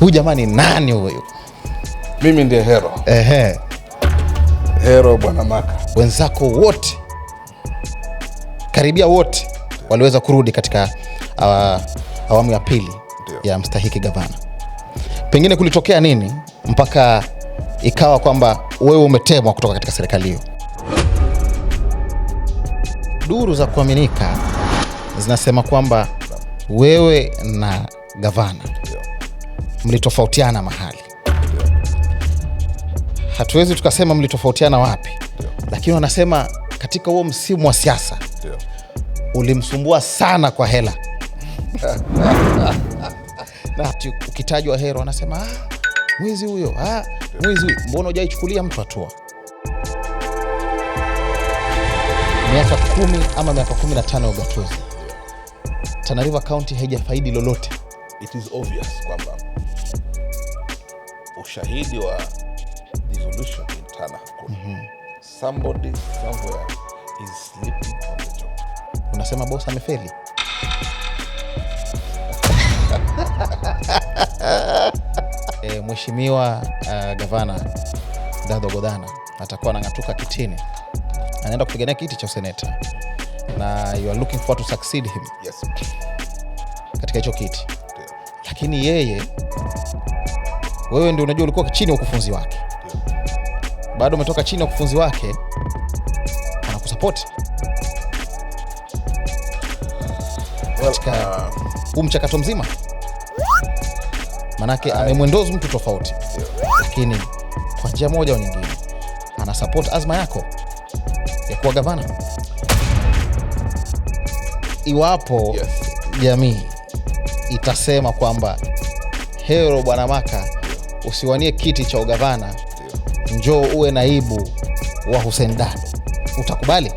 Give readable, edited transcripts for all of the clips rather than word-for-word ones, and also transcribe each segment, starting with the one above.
Huyu jamani nani huyu? Mimi ndiye Hero. Hero Bwana Maka. Wenzako wote, karibia wote, waliweza kurudi katika awamu ya pili ya mstahiki gavana. Pengine kulitokea nini mpaka ikawa kwamba wewe umetemwa kutoka katika serikali hiyo? Duru za kuaminika zinasema kwamba wewe na gavana mlitofautiana mahali. Hatuwezi tukasema mlitofautiana wapi, lakini wanasema katika huo msimu wa siasa ulimsumbua sana kwa hela. Na ukitajwa Hero wanasema mwizi huyo, mwizi, mbona hujaichukulia mtu hatua? Miaka 10 ama miaka 15 ya ugatuzi, Tana River County haijafaidi lolote. It is obvious kwamba ushahidi wa dissolution in Tana, somebody somewhere is sleeping on the job. Unasema boss amefeli? Mheshimiwa gavana Dadho Godana atakuwa anang'atuka kitini, anaenda kupigania kiti cha seneta, na you are looking forward to succeed him. Yes. Katika hicho kiti. Lakini wewe ndio unajua ulikuwa chini ya ukufunzi wake. Bado umetoka chini ya ukufunzi wake, anakusupport katika huu mchakato mzima. Manake amemwendoza mtu tofauti, lakini kwa njia moja au nyingine ana support azma yako ya kuwa gavana. Iwapo jamii itasema kwamba Hero Bwana Maka usiwanie kiti cha ugavana, njoo uwe naibu wa Hussein Dado, utakubali?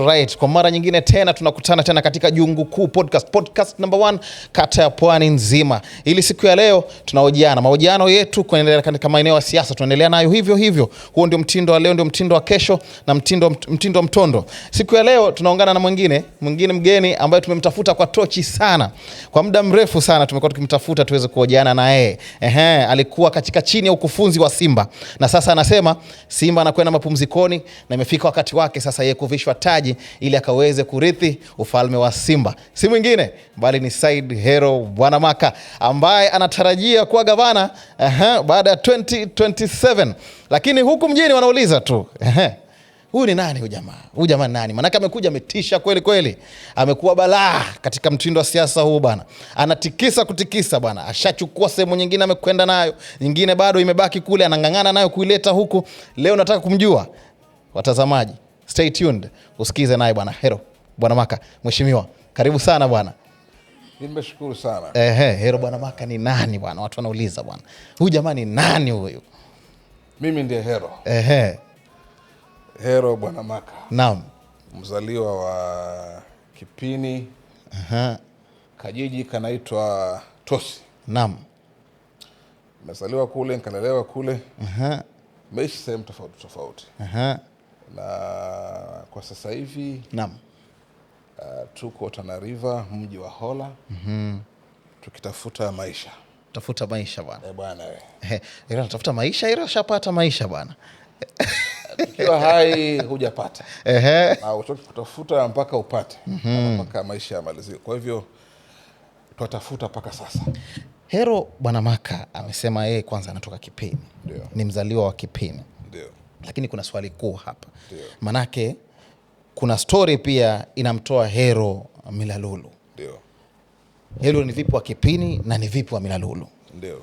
Right. Kwa mara nyingine tena tunakutana tena katika Jungu Kuu podcast number 1 kata ya Pwani nzima. Ili siku ya leo tunahojiana. Mahojiano yetu kuendelea katika maeneo ya siasa, tunaendelea nayo hivyo. Huo ndio mtindo wa leo, ndio mtindo wa kesho, na mtindo mtondo. Siku ya leo tunaungana na mwingine mgeni ambaye tumemtafuta kwa tochi sana. Kwa muda mrefu sana tumekuwa tukimtafuta tuweze kuhojiana na yeye. Alikuwa katika chini ya ukufunzi wa Simba, na sasa anasema Simba anakwenda mapumzikoni na imefika wakati wake sasa yeye kuvishwa taji ili akaweze kurithi ufalme wa Simba. Si mwingine bali ni Said Hero Bwana Maka, ambaye anatarajia kuwa gavana baada ya 2027. Lakini huku mjini wanauliza tu, huyu ni nani huyu jamaa? Huyu jamaa nani? Manake amekuja ametisha kweli. Amekuwa balaa katika mtindo wa siasa huu bana. Anatikisa kutikisa bana. Ashachukua sehemu nyingine amekwenda nayo, nyingine bado imebaki kule, anang'ang'ana nayo kuileta huku. Leo nataka kumjua. Watazamaji, stay tuned, usikize naye bwana Hero Bwana Maka. Mheshimiwa, karibu sana bwana. Nimeshukuru sana. Hero Bwana Maka ni nani bwana? Watu wanauliza bwana. Huyu jamaa ni nani huyu? Mimi ndiye Hero. Hero Bwana Maka. Naam. Mzaliwa wa Kipini. Kajiji kanaitwa Tosi. Naam. Nimezaliwa kule, nikalelewa kule. Meishi sehemu tofauti. Na kwa sasa hivi tuko Tana River, mji wa Hola. Tukitafuta maisha. Tafuta maisha bwana. Bwana Ila tafuta maisha, ila shapata maisha bwana. Ukiwa hai hujapata. Au kutafuta mpaka upate. Mpaka maisha yamaliziwe. Kwa hivyo tutatafuta mpaka sasa. Hero Bwana Maka amesema yeye kwanza anatoka Kipini. Ndio. Ni mzaliwa wa Kipini. Ndio. Lakini kuna swali kuu hapa. Ndio. Manake kuna story pia inamtoa Hero Milalulu. Ndio. Hero ni vipi wa Kipini na ni vipi wa Milalulu? Ndio.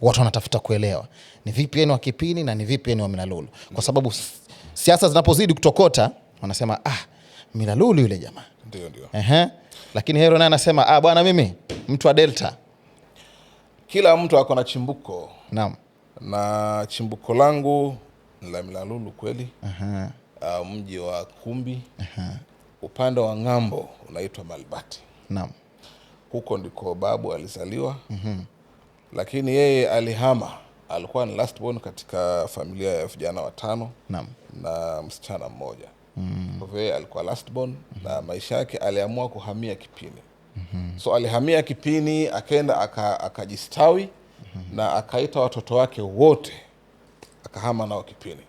Watu wanatafuta kuelewa ni vipi yeye wa Kipini na ni vipi yeye wa Milalulu. Kwa sababu siasa zinapozidi kutokota wanasema Milalulu yule jamaa. Ndio. Lakini Hero naye anasema bwana mimi mtu wa Delta. Kila mtu ako na chimbuko. Naam. Na chimbuko langu la Milalulu kweli. Mji wa Kumbi. Upande wa ng'ambo unaitwa Malbati. Naam. Huko ndiko babu alizaliwa. lakini yeye alihama. Alikuwa ni last born katika familia ya vijana 5 na msichana mmoja. Kwa hivyo yeye alikuwa last born na maisha yake aliamua kuhamia Kipini. So alihamia Kipini, akaenda akajistawi na akaita watoto wake wote akahama nao Kipini.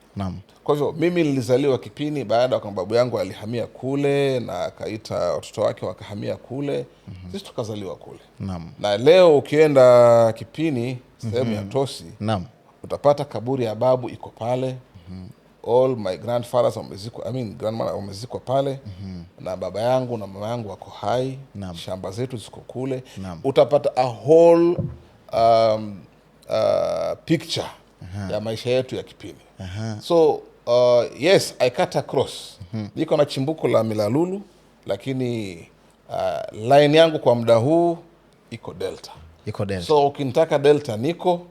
Kwa hivyo mimi nilizaliwa Kipini baada ya babu yangu alihamia kule na akaita watoto wake wakahamia kule. Sisi tukazaliwa kule. Na leo ukienda Kipini sehemu ya Tosi, utapata kaburi ya babu iko pale. All my grandfathers wamezikwa, grandmother wamezikwa pale. Na baba yangu na mama yangu wako hai. Shamba zetu ziko kule. Utapata a whole picture ya maisha yetu ya Kipini. So yes, I cut across. Niko na chimbuko la Milalulu, lakini line yangu kwa muda huu iko Delta. So ukinitaka Delta niko,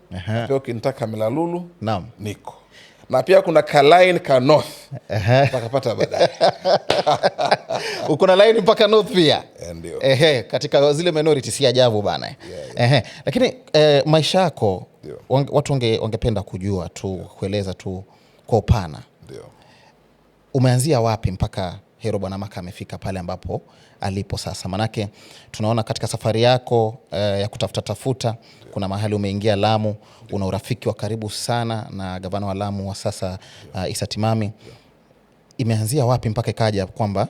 pia ukinitaka Milalulu niko. Na pia kuna ka line ka North. Utakapata baadaye. Uko na line mpaka North pia. Ndio. Katika zile minority si ajabu bana. Lakini maisha yako watu wangependa kujua tu, kueleza tu kwa upana. Ndio. Umeanzia wapi mpaka Hero Bwana Maka amefika pale ambapo alipo sasa? Manake tunaona katika safari yako ya kutafuta kuna mahali umeingia Lamu. Una urafiki wa karibu sana na gavana wa Lamu wa sasa Issa Timami. Imeanzia wapi mpaka ikaja kwamba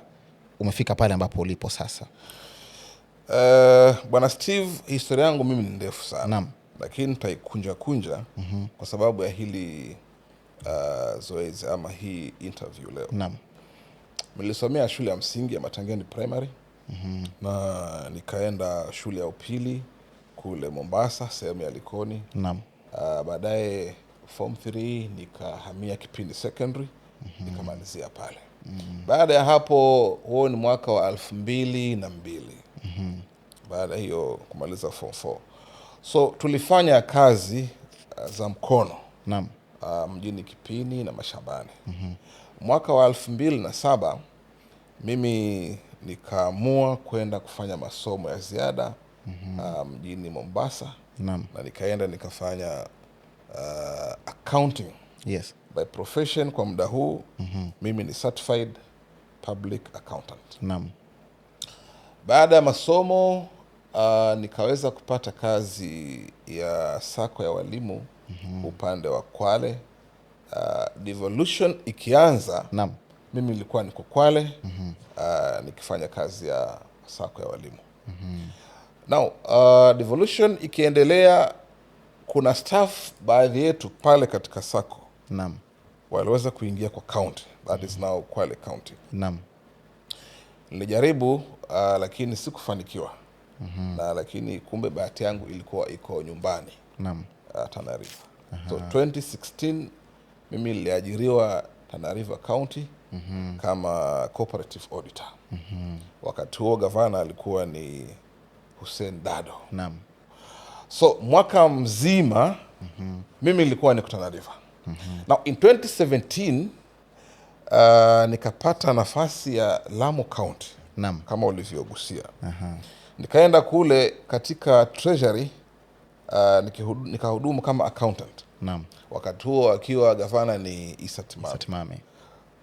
umefika pale ambapo ulipo sasa? Bwana Steve, historia yangu mimi ni ndefu sana. Lakini nitaikunja kwa sababu ya hili zoezi ama hii interview leo. Nilisomea shule ya msingi ya Matangeni Primary. Na nikaenda shule ya upili kule Mombasa, sehemu ya Likoni. Baadaye form 3 nikahamia Kipini Secondary. Nikamalizia pale. Baada ya hapo, huo ni mwaka wa 2002. Baada hiyo kumaliza form 4. So tulifanya kazi za mkono mjini Kipini na mashambani. Mwaka wa 2007 mimi nikaamua kwenda kufanya masomo ya ziada mjini Mombasa. Na nikaenda nikafanya accounting. By profession kwa muda huu mimi ni certified public accountant. Baada ya masomo nikaweza kupata kazi ya sako ya walimu upande wa Kwale. Devolution ikianza mimi nilikuwa niko Kwale nikifanya kazi ya sako ya walimu. Now devolution ikiendelea, kuna staff baadhi yetu pale katika sako waliweza kuingia kwa county, that is now Kwale County. Nilijaribu lakini sikufanikiwa. Lakini kumbe bahati yangu ilikuwa iko nyumbani Tana River. So 2016 mimi niliajiriwa Tana River County kama cooperative auditor. Wakati huo gavana alikuwa ni Hussein Dado. So mwaka mzima mimi nilikuwa niko Tana River. Now in 2017 nikapata nafasi ya Lamu County kama ulivyogusia. Nikaenda kule katika treasury nikahudumu kama accountant. Wakati huo akiwa gavana ni Issa Timami.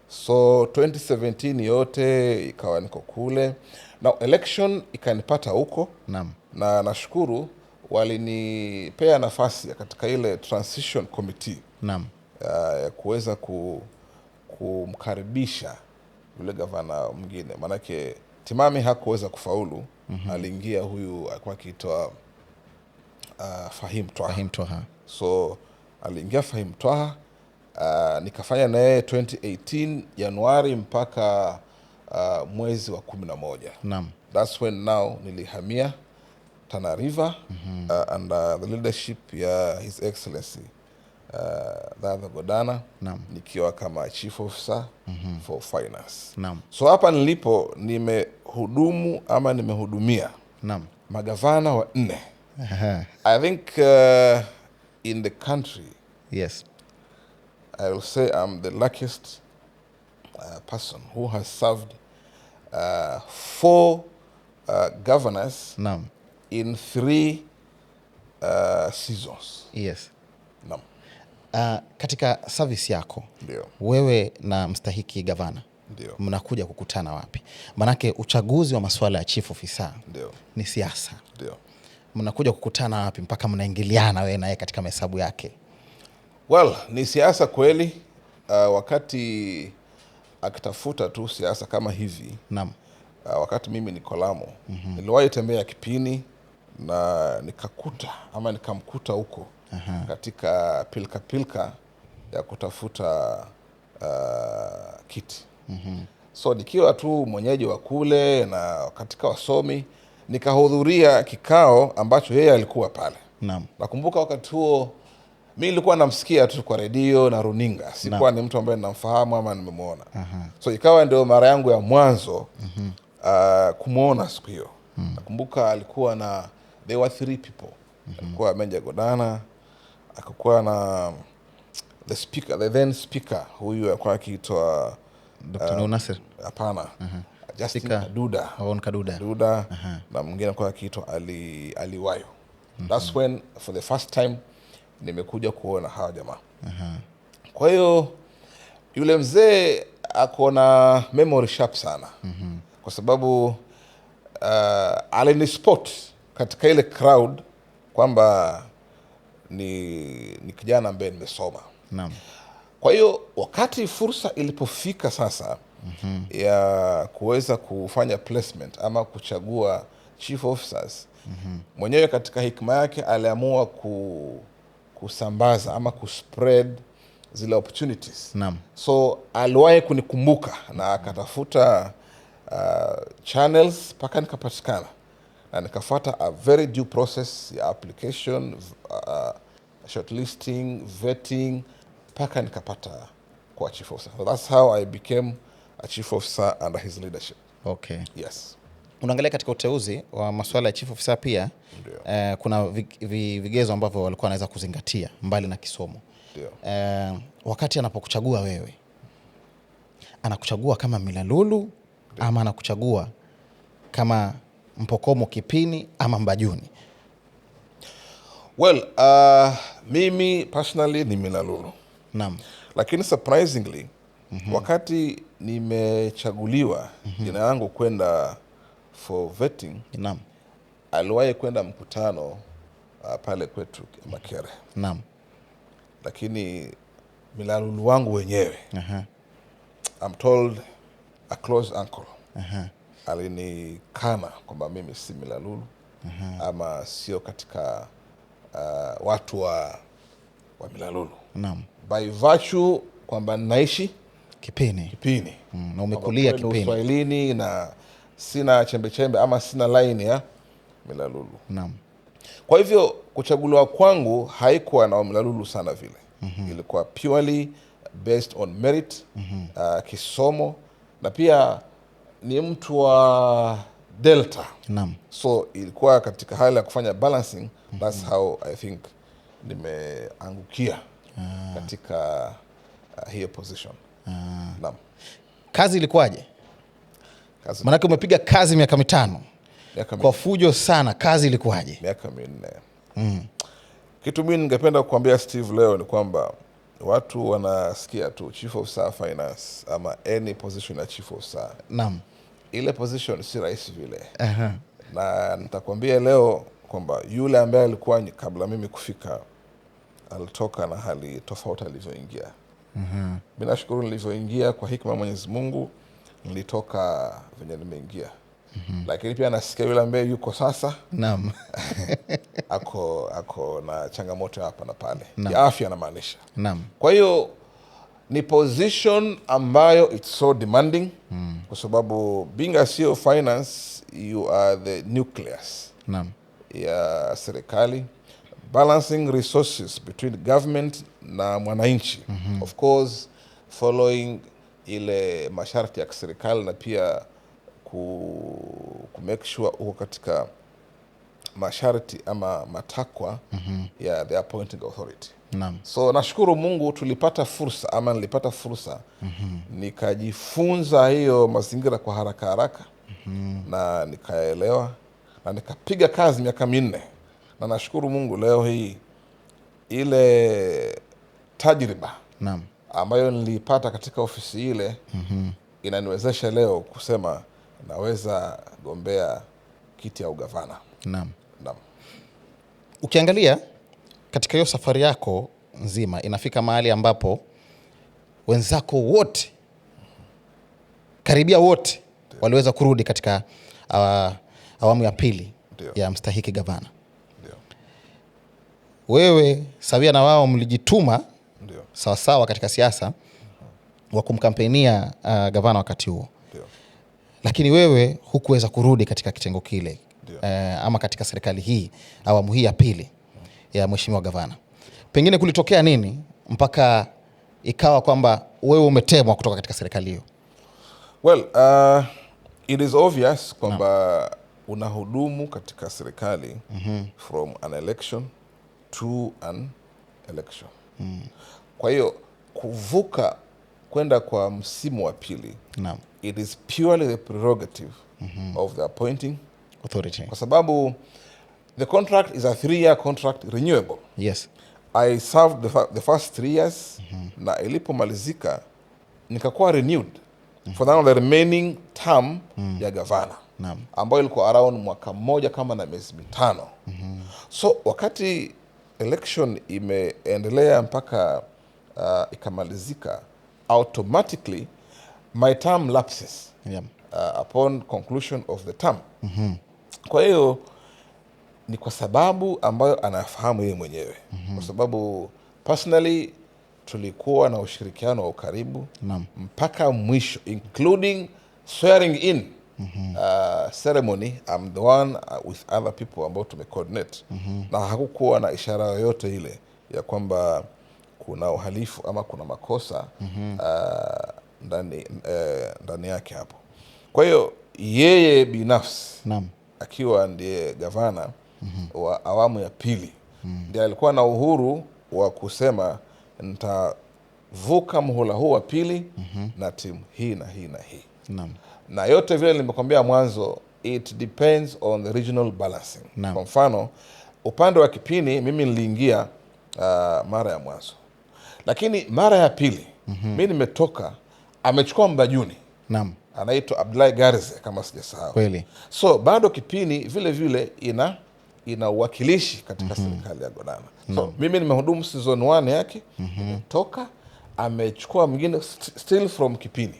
So 2017 yote ikawa niko kule. Now election ikanipata huko. Na nashukuru walinipea nafasi katika ile transition committee ya kuweza kumkaribisha yule gavana mwingine. Manake Timami hakuweza kufaulu. Aliingia huyu alikuwa akiitwa Fahim Twaha. So aliingia Fahim Twaha. Nikafanya naye 2018 Januari mpaka mwezi wa 11. That's when now nilihamia Tana River under the leadership ya His Excellency Dadha Godana. Nikiwa kama chief officer for finance. So hapa nilipo nimehudumu ama nimehudumia magavana wa 4. I think in the country, I will say I'm the luckiest person who has served 4 governors in 3 seasons. Yes. Naam. Katika service yako, ndio, wewe na mstahiki gavana ndio, mnakuja kukutana wapi? Manake uchaguzi wa masuala ya chief officer ndio, ni siasa. ndio. Mnakuja kukutana wapi mpaka mnaingiliana wewe na yeye katika mahesabu yake? Well, ni siasa kweli. Wakati akitafuta tu siasa kama hivi. Naam. Wakati mimi niko Lamu, niliwahi tembea Kipini na nikamkuta huko katika pilka ya kutafuta kiti. So nikiwa tu mwenyeji wa kule na katika wasomi, nikahudhuria kikao ambacho yeye alikuwa pale. Naam. Nakumbuka wakati huo mimi nilikuwa namsikia tu kwa redio na runinga, sikuwa ni mtu ambaye ninamfahamu ama nimemuona. So ikawa ndio mara yangu ya mwanzo kumuona siku hiyo. Nakumbuka alikuwa na, there were 3 people. Alikuwa Meja Godana, akakuwa na the then speaker, huyu alikuwa akiitwa Dr. Nasir. Hapana. Justin Kaduda. Na mwingine alikuwa akiitwa Ali Wayo. That's when for the first time nimekuja kuona hawa jamaa. Kwa hiyo yule mzee ako na memory sharp sana. Kwa sababu alinispot katika ile crowd kwamba ni kijana ambaye nimesoma. Naam. Kwa hiyo wakati fursa ilipofika sasa ya kuweza kufanya placement ama kuchagua chief officers, mwenyewe katika hikma yake aliamua kusambaza ama kuspread zile opportunities. Naam. So aliwahi kunikumbuka na akatafuta channels mpaka nikapatikana, na nikafuata a very due process ya application, shortlisting, vetting, mpaka nikapata kuwa chief officer. So that's how I became a chief officer under his leadership. Okay. Yes. Unaangalia katika uteuzi wa masuala ya chief officer pia, kuna vigezo ambavyo walikuwa wanaweza kuzingatia mbali na kisomo. Wakati anapokuchagua wewe, anakuchagua kama Milalulu ama anakuchagua kama Mpokomo Kipini ama Mbajuni? Well, mimi personally ni Milalulu. Naam. Lakini surprisingly, wakati nimechaguliwa jina yangu kwenda for vetting, naam, aliwahi kwenda mkutano pale kwetu Makere. Naam. Lakini Milalulu wangu wenyewe, I'm told a close uncle, alinikana kwamba mimi si Milalulu, ama sio katika watu wa Milalulu. Naam. By virtue kwamba naishi Kipini. Na umekulia Kipini. Uswahilini na sina chembe ama sina line ya Milalulu. Naam. Kwa hivyo kuchaguliwa kwangu haikuwa na Milalulu sana vile. Ilikuwa purely based on merit, kisomo, na pia ni mtu wa Delta. Naam. So ilikuwa katika hali ya kufanya balancing. That's how I think nimeangukia katika hiyo position. Naam. Kazi ilikuwaje? Manake umepiga kazi miaka 5. Kwa fujo sana, kazi ilikuwaje? Miaka 4. Kitu mimi ningependa kukuambia Steve leo ni kwamba watu wanasikia tu chief officer finance ama any position ya chief officer. Naam. Ile position si rahisi vile. Na nitakwambia leo kwamba yule ambaye alikuwa kabla mimi kufika alitoka na hali tofauti alivyoingia. Mimi nashukuru nilivyoingia kwa hikma ya Mwenyezi Mungu, nilitoka venye nimeingia. Lakini pia nasikia yule ambaye yuko sasa, naam, ako na changamoto hapa na pale. Ya afya na maanisha. Naam. Kwa hiyo ni position ambayo it's so demanding, kwa sababu being a CEO finance, you are the nucleus. Naam. Ya serikali, balancing resources between government na mwananchi. Of course following ile masharti ya serikali, na pia ku make sure uko katika masharti ama matakwa ya the appointing authority. Naam. So nashukuru Mungu nilipata fursa nikajifunza hiyo mazingira kwa haraka na nikaelewa na nikapiga kazi miaka 4 Na nashukuru Mungu leo hii ile tajriba ambayo nilipata katika ofisi ile inaniwezesha leo kusema naweza gombea kiti ya ugavana. Naam. Ukiangalia katika hiyo safari yako nzima, inafika mahali ambapo wenzako wote, karibia wote, waliweza kurudi katika awamu ya pili ya mstahiki gavana. Wewe sawia na wao mlijituma sawasawa katika siasa wa kumkampenia gavana wakati huo. Lakini wewe hukuweza kurudi katika kitengo kile ama katika serikali hii, awamu hii ya pili ya mheshimiwa gavana. Pengine kulitokea nini mpaka ikawa kwamba wewe umetemwa kutoka katika serikali hiyo? Well, it is obvious kwamba unahudumu katika serikali from an election to an election. Kwa hiyo kuvuka kwenda kwa msimu wa pili, it is purely the prerogative of the appointing authority. Kwa sababu the contract is a 3-year contract renewable. Yes. I served the first 3 years na ilipomalizika nikakuwa renewed for the remaining term ya gavana ambayo ilikuwa around mwaka mmoja kama na miezi 5. So wakati election imeendelea mpaka ikamalizika, automatically my term lapses upon conclusion of the term. Kwa hiyo ni kwa sababu ambayo anafahamu yeye mwenyewe. Kwa sababu personally tulikuwa na ushirikiano wa ukaribu mpaka mwisho, including swearing in ceremony. I'm the one with other people ambao tumecoordinate. Na hakukuwa na ishara yoyote ile ya kwamba kuna uhalifu ama kuna makosa ndani yake hapo. Kwa hiyo yeye binafsi akiwa ndiye gavana wa awamu ya pili ndiye alikuwa na uhuru wa kusema nitavuka muhula huu wa pili na timu hii na hii na hii. Na yote vile nimekwambia mwanzo, it depends on the regional balancing. Kwa mfano upande wa Kipini mimi niliingia mara ya mwanzo, lakini mara ya pili mimi nimetoka, amechukua Mbajuni anaitwa Abdullahi Garze kama sijasahau. Kweli. So bado Kipini vile vile ina uwakilishi katika serikali ya Godana. So mimi nimehudumu season 1 yake, nimetoka, amechukua mwingine still from Kipini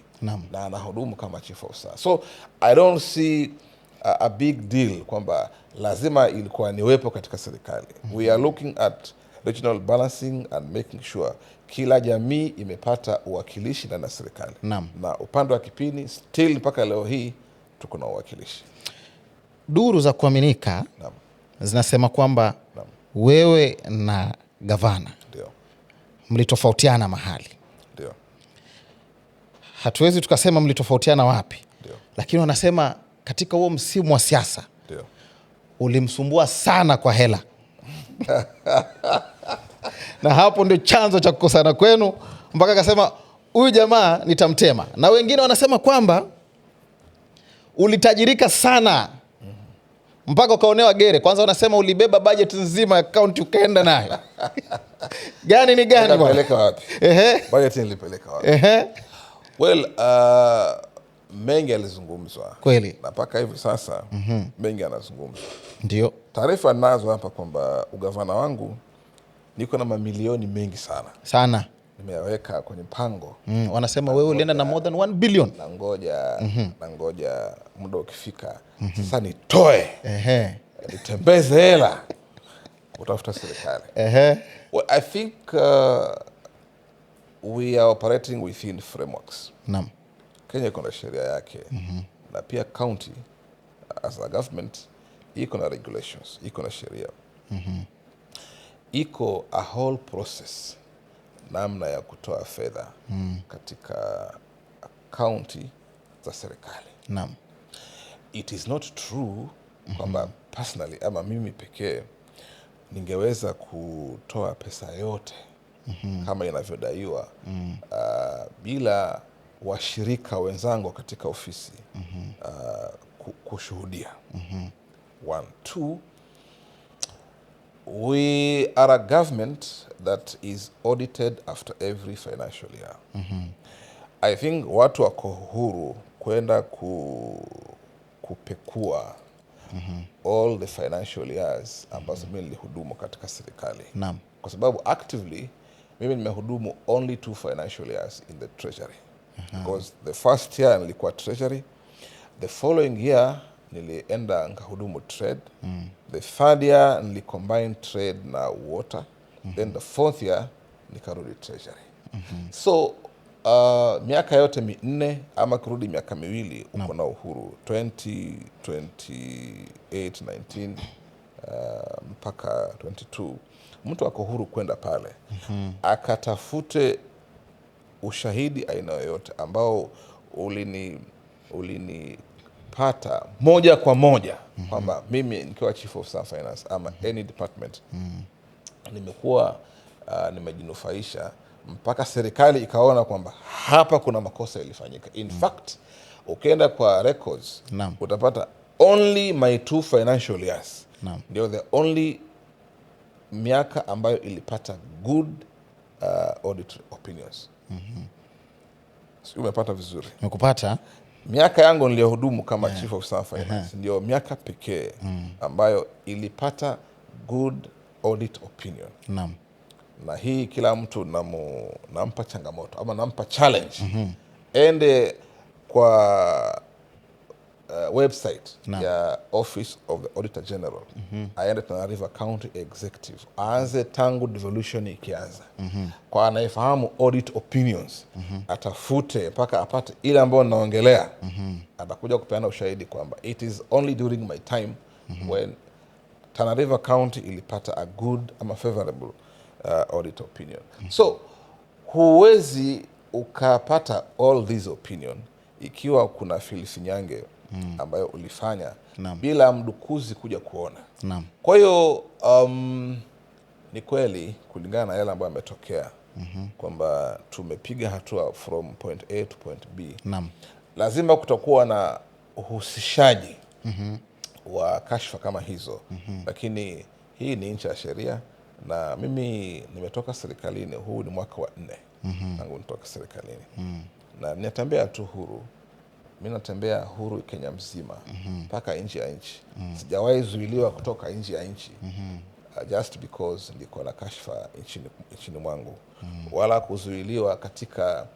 na anahudumu kama chief of staff. So I don't see a big deal kwamba lazima ilikuwa niwepo katika serikali. We are looking at regional balancing and making sure kila jamii imepata uwakilishi ndani ya serikali. Na upande wa Kipini still mpaka leo hii tuko na uwakilishi. Duru za kuaminika zinasema kwamba wewe na gavana mlitofautiana mahali. Hatuwezi tukasema mlitofautiana wapi. Lakini wanasema katika huo msimu wa siasa ulimsumbua sana kwa hela. Na hapo ndio chanzo cha kukosana kwenu mpaka akasema huyu jamaa nitamtema. Na wengine wanasema kwamba ulitajirika sana mpaka ukaonewa gere. Kwanza wanasema ulibeba budget nzima ya county ukaenda nayo. Gani ni gani bwana? Nilipeleka wapi? Budget nilipeleka wapi? Well, mengi yalizungumzwa. Kweli. Na mpaka hivi sasa mengi yanazungumzwa. Ndio. Taarifa nazo hapa kwamba ugavana wangu niko na mamilioni mengi sana. Nimeweka kwenye mpango. Wanasema wewe ulienda na more than 1 billion. Na ngoja muda ukifika sasa nitoe. Nitembeze hela utafuta serikali. Well, I think we are operating within frameworks. Kenya iko na sheria yake. Na pia county as a government iko na regulations, iko na sheria. Iko a whole process namna ya kutoa fedha katika county za serikali. It is not true kwamba personally ama mimi pekee ningeweza kutoa pesa yote kama inavyodaiwa bila washirika wenzangu katika ofisi kushuhudia. 1, 2, We are a government that is audited after every financial year. I think watu wako huru kwenda kupekua all the financial years ambazo mimi nilihudumu katika serikali. Naam. Kwa sababu actively mimi nimehudumu only 2 financial years in the treasury. Because the first year nilikuwa treasury, the following year nilienda nikahudumu trade, the third year nilicombine trade na water, then the fourth year nikarudi treasury. So miaka yote 4 ama kurudi miaka 2 uko na uhuru. 2028 19 mpaka 22 mtu ako huru kwenda pale akatafute ushahidi aina yoyote ambao ulinipata moja kwa moja kwamba mimi nikiwa chief of staff finance ama any department nimekuwa nimejinufaisha mpaka serikali ikaona kwamba hapa kuna makosa yalifanyika. In fact, ukienda kwa records utapata only my 2 financial years ndio the only miaka ambayo ilipata good audit opinions. Si umepata vizuri? Nimekupata. Miaka yangu niliyohudumu kama chief of staff finance ndio miaka pekee ambayo ilipata good audit opinion. Naam. Na hii kila mtu nampa changamoto ama nampa challenge. Ende kwa website ya Office of the Auditor General. Aende Tana River County Executive. Aanze tangu devolution ikianza. Kwa anayefahamu audit opinions. Atafute mpaka apate ile ambayo naongelea. Atakuja kupeana ushahidi kwamba it is only during my time when Tana River County ilipata a good ama favorable audit opinion. So huwezi ukapata all these opinion ikiwa kuna filifinyange ambayo ulifanya bila mdukuzi kuja kuona. Kwa hiyo ni kweli kulingana na yale ambayo yametokea kwamba tumepiga hatua from point A to point B. Lazima kutakuwa na uhusishaji wa kashfa kama hizo. Lakini hii ni nchi ya sheria na mimi nimetoka serikalini, huu ni mwaka wa 4 tangu nitoka serikalini. Na ninatembea tu huru. Mimi natembea huru Kenya mzima mpaka nje ya nchi. Sijawahi zuiliwa kutoka nje ya nchi just because niko na kashfa nchini mwangu. Wala kuzuiliwa katika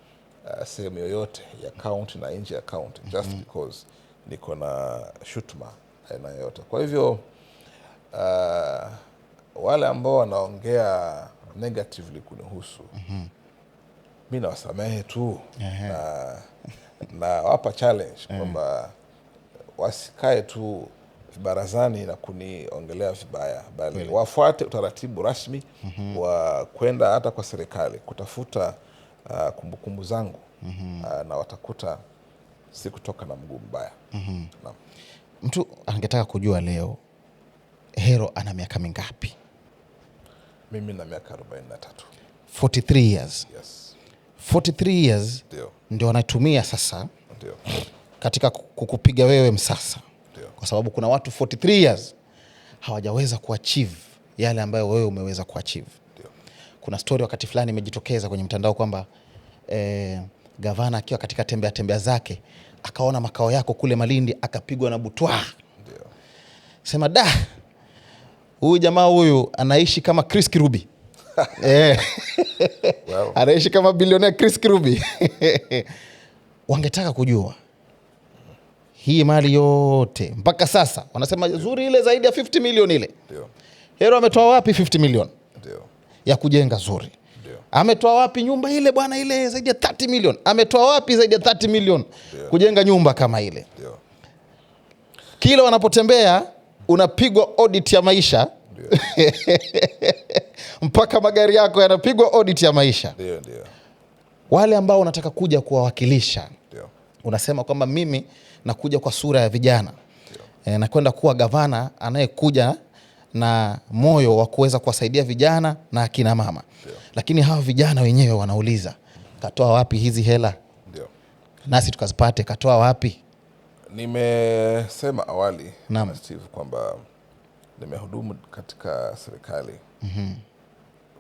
sehemu yoyote ya county na nje ya county just because niko na shutuma aina yoyote. Kwa hivyo wale ambao wanaongea negatively kunihusu mimi nawasamehe tu na wapa challenge kwamba wasikae tu barazani na kuniongelea vibaya, bali wafuate utaratibu rasmi wa kwenda hata kwa serikali kutafuta kumbukumbu zangu na watakuta si kutoka na mguu mbaya. Mtu angetaka kujua leo Hero ana miaka mingapi? Mimi na miaka 43. 43 years. Yes. 43 years ndio anatumia sasa katika kukupiga wewe msasa. Kwa sababu kuna watu 43 years hawajaweza kuachieve yale ambayo wewe umeweza kuachieve. Kuna story wakati fulani imejitokeza kwenye mtandao kwamba gavana akiwa katika tembea zake akaona makao yako kule Malindi akapigwa na butwa. Sema huyu jamaa huyu anaishi kama Chris Kirubi. Wow. Anaishi kama bilionea Chris Kirubi. Wangetaka kujua hii mali yote mpaka sasa wanasema zuri ile zaidi ya 50 million ile. Hero ametoa wapi 50 million? Ya kujenga zuri. Ametoa wapi nyumba ile bwana ile zaidi ya 30 million? Ametoa wapi zaidi ya 30 million kujenga nyumba kama ile? Kila wanapotembea unapigwa audit ya maisha. Mpaka magari yako yanapigwa audit ya maisha. Wale ambao unataka kuja kuwawakilisha, unasema kwamba mimi nakuja kwa sura ya vijana. Na kwenda kuwa gavana anayekuja na moyo wa kuweza kuwasaidia vijana na akina mama. Lakini hawa vijana wenyewe wanauliza, katoa wapi hizi hela? Nasi tukazipate, katoa wapi? Nimesema awali Steve kwamba nimehudumu katika serikali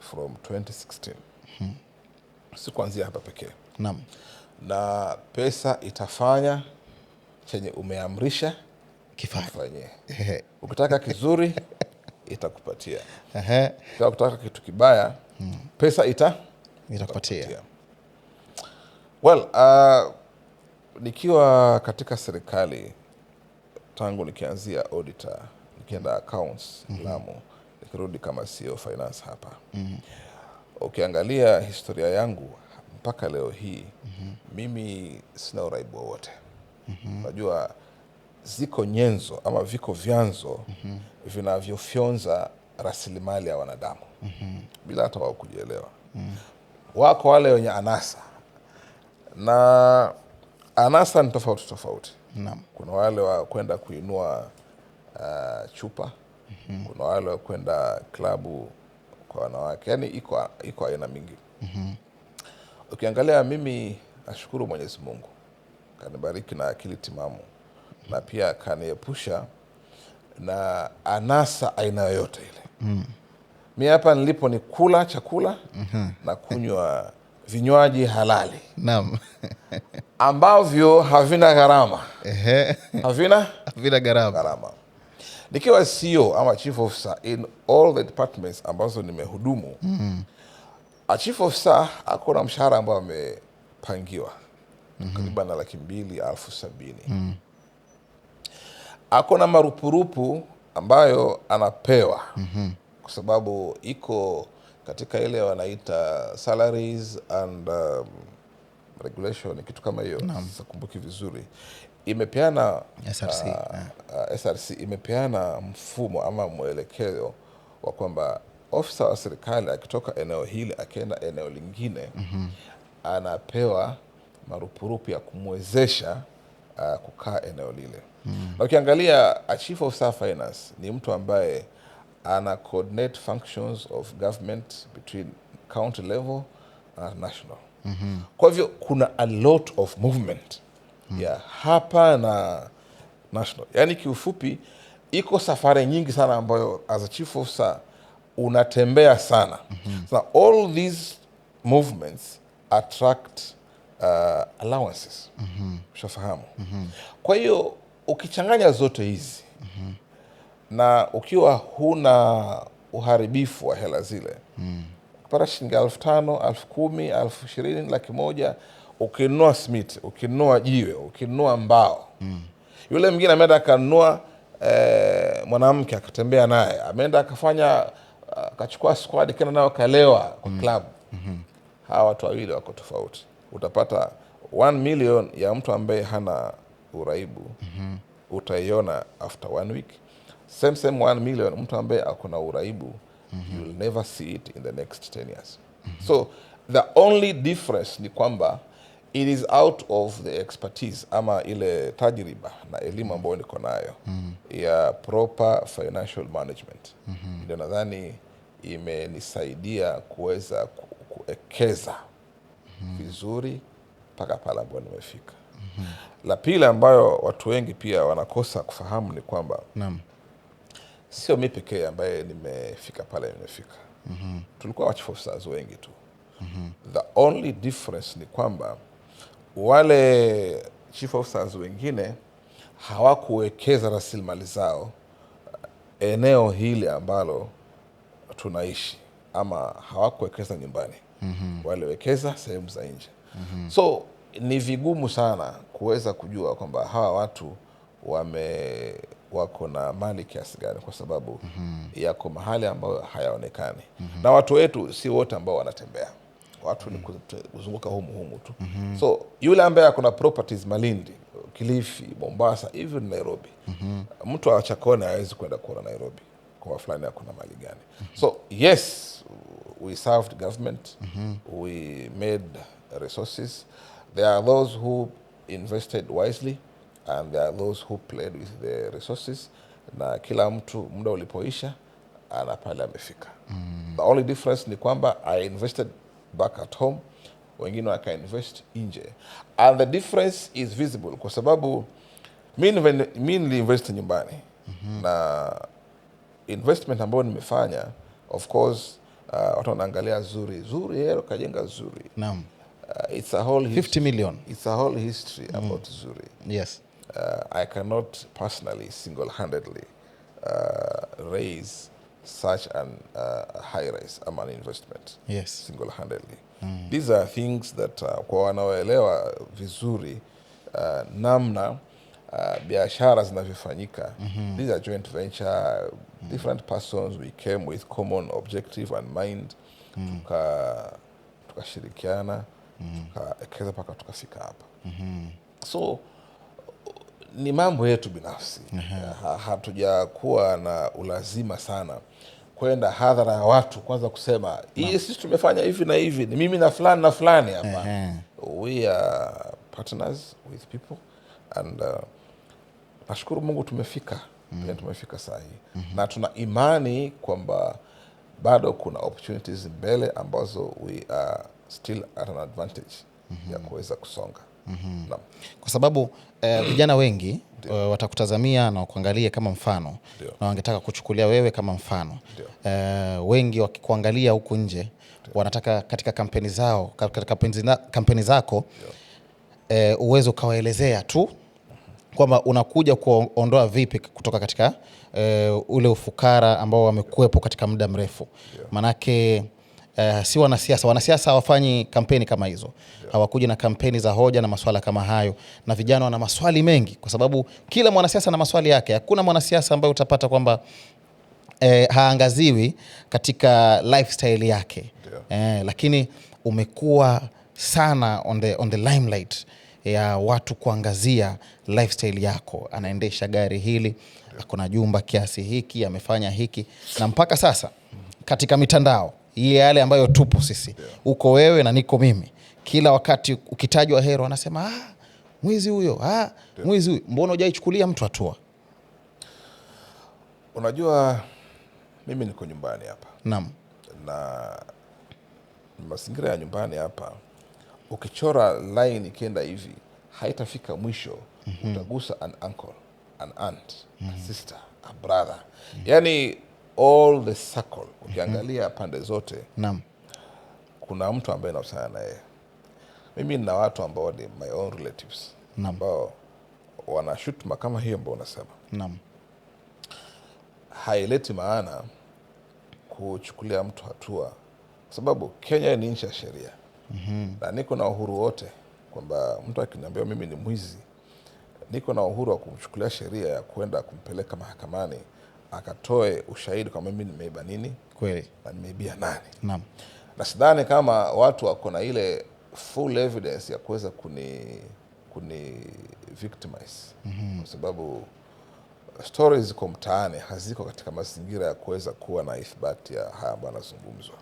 from 2016. Si kuanzia hapa pekee. Naam. Na pesa itafanya chenye umeamrisha kifanye. Ukitaka kizuri itakupatia. Kama ukitaka kitu kibaya pesa itakupatia. Well, nikiwa katika serikali tangu nikianzia auditor, nikienda accounts Lamu, nikirudi kama CEO finance hapa. Ukiangalia historia yangu mpaka leo hii, mimi sina uraibu wowote. Unajua ziko nyenzo ama viko vyanzo vinavyofyonza rasilimali ya wanadamu bila hata wao kujielewa. Wako wale wenye anasa, na anasa ni tofauti. Kuna wale wa kwenda kuinua chupa, kuna wale wa kwenda klabu kwa wanawake, yani iko aina mingi. Ukiangalia mimi nashukuru Mwenyezi Mungu, kanibariki na akili timamu, na pia kaniepusha na anasa aina yoyote ile. Mimi hapa nilipo ni kula chakula na kunywa vinywaji halali. Naam. Ambavyo havina gharama. Havina gharama. Nikiwa CEO ama chief officer in all the departments ambazo nimehudumu, a chief officer akona mshahara ambao amepangiwa takriban 270,000. Akona marupurupu ambayo anapewa kwa sababu iko katika ile wanaita salaries and regulation, kitu kama hiyo. Sikumbuki vizuri. Imepeana SRC imepeana mfumo ama mwelekeo wa kwamba ofisa wa serikali akitoka eneo hili akienda eneo lingine anapewa marupurupu ya kumwezesha kukaa eneo lile. Na ukiangalia a chief of staff finance ni mtu ambaye ana coordinate functions of government between county level and national. Kwa hivyo kuna a lot of movement ya hapa na national. Yani kiufupi iko safari nyingi sana ambayo as a chief officer unatembea sana. So all these movements attract allowances. Ushafahamu? Kwa hiyo ukichanganya zote hizi na ukiwa huna uharibifu wa hela zile, kupata shilingi 5,000, 10,000, 20,000, 100,000, ukinunua smith, ukinunua jiwe, ukinunua mbao. Yule mwingine ameenda akanunua mwanamke akatembea naye, ameenda akafanya akachukua squad kena nao kalewa kwa club. Hawa watu wawili wako tofauti. Utapata 1 million ya mtu ambaye hana uraibu, utaiona after 1 week. Same 1 million mtu ambaye akona uraibu, you'll never see it in the next 10 years. So the only difference ni kwamba it is out of the expertise ama ile tajriba na elimu ambayo niko nayo ya proper financial management. Ndio nadhani imenisaidia kuweza kuekeza vizuri mpaka pale ambapo nimefika. La pili ambayo watu wengi pia wanakosa kufahamu ni kwamba sio mimi pekee ambaye nimefika pale nimefika. Tulikuwa chief officers wengi tu. The only difference ni kwamba wale chief officers wengine hawakuwekeza rasilimali zao eneo hili ambalo tunaishi, ama hawakuwekeza nyumbani. Waliwekeza sehemu za nje. So ni vigumu sana kuweza kujua kwamba hawa watu wako na mali kiasi gani, kwa sababu yako mahali ambayo hayaonekani. Na watu wetu si wote ambao wanatembea. Watu ni kuzunguka humu tu. So yule ambaye akona properties Malindi, Kilifi, Mombasa, even Nairobi. Mtu wa Chakone hawezi kwenda kuona Nairobi kwa fulani akona mali gani. So yes, we served government. We made resources. There are those who invested wisely and there are those who played with the resources. Na kila mtu muda ulipoisha ana pale amefika. The only difference ni kwamba I invested back at home, wengine waka invest nje. And the difference is visible kwa sababu mimi niliinvest nyumbani na investment ambayo nimefanya, of course watu wanaangalia zuri yeye kajenga zuri. Naam. It's a whole 50 million. It's a whole history about zuri. Yes. I cannot personally single-handedly raise such an high rise an investment. Yes. Single-handedly. These are things that kwa wanaoelewa vizuri namna biashara zinavyofanyika. These are joint venture, different persons, we came with common objective and mind. Tukashirikiana, tukaekeza paka tukafika hapa. So ni mambo yetu binafsi. Hatujakuwa na ulazima sana kwenda hadhara ya watu kwanza kusema hii sisi tumefanya hivi na hivi, ni mimi na fulani hapa. We are partners with people and nashukuru Mungu tumefika. Tumefika saa hii. Na tuna imani kwamba bado kuna opportunities mbele ambazo we are still at an advantage ya kuweza kusonga. Kwa sababu vijana wengi watakutazamia na kuangalia kama mfano. Na wangetaka kuchukulia wewe kama mfano. Wengi wakikuangalia huku nje wanataka katika kampeni zao, katika kampeni zako uwezo kawaelezea tu kwamba unakuja kuondoa vipi kutoka katika ule ufukara ambao wamekuepo katika muda mrefu. Manake si wanasiasa hawafanyi kampeni kama hizo. Hawakuji na kampeni za hoja na maswala kama hayo, na vijana wana maswali mengi kwa sababu kila mwanasiasa na maswali yake. Hakuna mwanasiasa ambaye utapata kwamba haangaziwi katika lifestyle yake. Lakini umekuwa sana on the limelight ya watu kuangazia lifestyle yako. Anaendesha gari hili, akona jumba kiasi hiki, amefanya hiki, na mpaka sasa katika mitandao ile yale ambayo tupo sisi, uko wewe na niko mimi, kila wakati ukitajwa Hero anasema mwizi huyo, mwizi huyo. Mbona hujaichukulia mtu hatua? Unajua mimi niko nyumbani hapa. Naam. Na mazingira ya nyumbani hapa, ukichora line ikienda hivi haitafika mwisho. Utagusa an uncle, an aunt, a sister, a brother. Yani all the circle. Ukiangalia pande zote. Naam. Kuna mtu ambaye nahusiana naye. Mimi nina watu ambao ni my own relatives. Ambao wana shutuma kama hiyo ambao unasema. Naam. Haileti maana kuchukulia mtu hatua, sababu Kenya ni nchi ya sheria. Na niko na uhuru wote kwamba mtu akiniambia mimi ni mwizi, niko na uhuru wa kumchukulia sheria ya kwenda kumpeleka mahakamani akatoe ushahidi kwa mimi nimeiba nini kweli na nimeibia nani. Naam. Na sidhani kama watu wako na ile full evidence ya kuweza kuni victimize. Kwa sababu stories ziko mtaani, haziko katika mazingira ya kuweza kuwa na ithibati ya haya ambayo yanazungumzwa.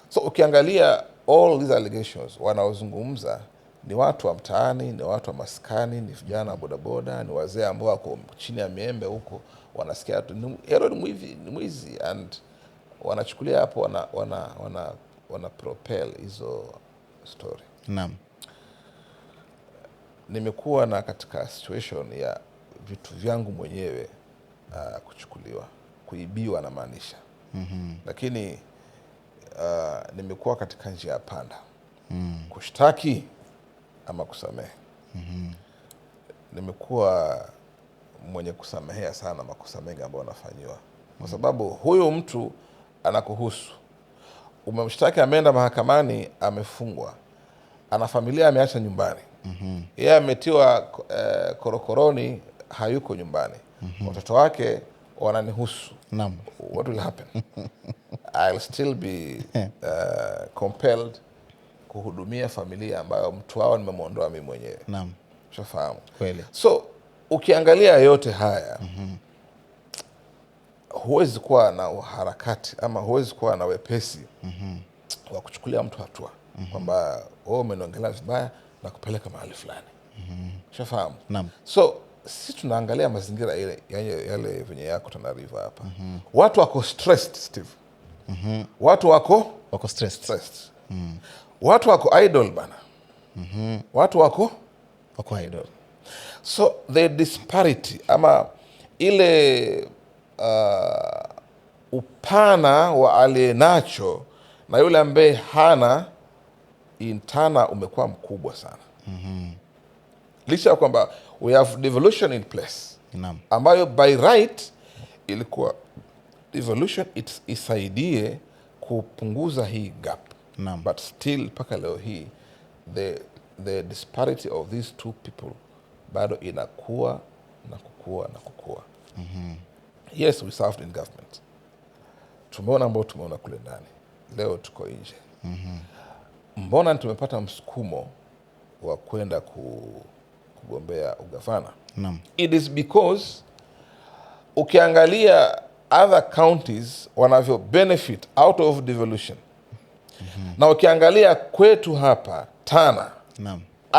So ukiangalia all these allegations, wanaozungumza ni watu wa mtaani, ni watu wa maskani, ni vijana bodaboda, ni wazee ambao wako chini ya miembe huko, wanasikia tu Hero ni mwizi, and wanachukulia hapo wana propel hizo story. Naam. Nimekuwa na katika situation ya vitu vyangu mwenyewe kuchukuliwa, kuibiwa na maanisha. Lakini nimekuwa katika njia ya panda. Kushtaki ama kusamehe. Nimekuwa mwenye kusamehea sana makosa mengi ambayo nafanyiwa. Kwa sababu huyo mtu anakuhusu. Umemshtaki, ameenda mahakamani, amefungwa. Ana familia ameacha nyumbani. Yeye ametiwa korokoroni, hayuko nyumbani. Watoto wake wananihusu. Naam. What will happen? I'll still be compelled kuhudumia familia ambayo mtu wao nimemuondoa mimi mwenyewe. Naam. Ushafahamu? Kweli. So ukiangalia yote haya, huwezi kuwa na harakati ama huwezi kuwa na wepesi wa kuchukulia mtu hatua kwamba wewe umeniongelea vibaya na kupeleka mahali fulani. Ushafahamu? Naam. So sisi tunaangalia mazingira yale venye yako Tana River hapa. Watu wako stressed, Steve. Watu wako stressed. Watu wako idle bana. Watu wako idle. So the disparity ama ile upana wa alienacho na yule ambaye hana in Tana umekuwa mkubwa sana. Licha ya kwamba we have devolution in place. Ambayo by right ilikuwa devolution isaidie kupunguza hii gap. But still paka leo hii the disparity of these two people bado inakuwa na kukua na kukua. Yes, we served in government. Tumeona ambao tumeona kule ndani. Leo tuko nje. Mbona tumepata msukumo wa kwenda kugombea ugavana? It is because ukiangalia other counties wanavyo benefit out of devolution. Na ukiangalia kwetu hapa Tana,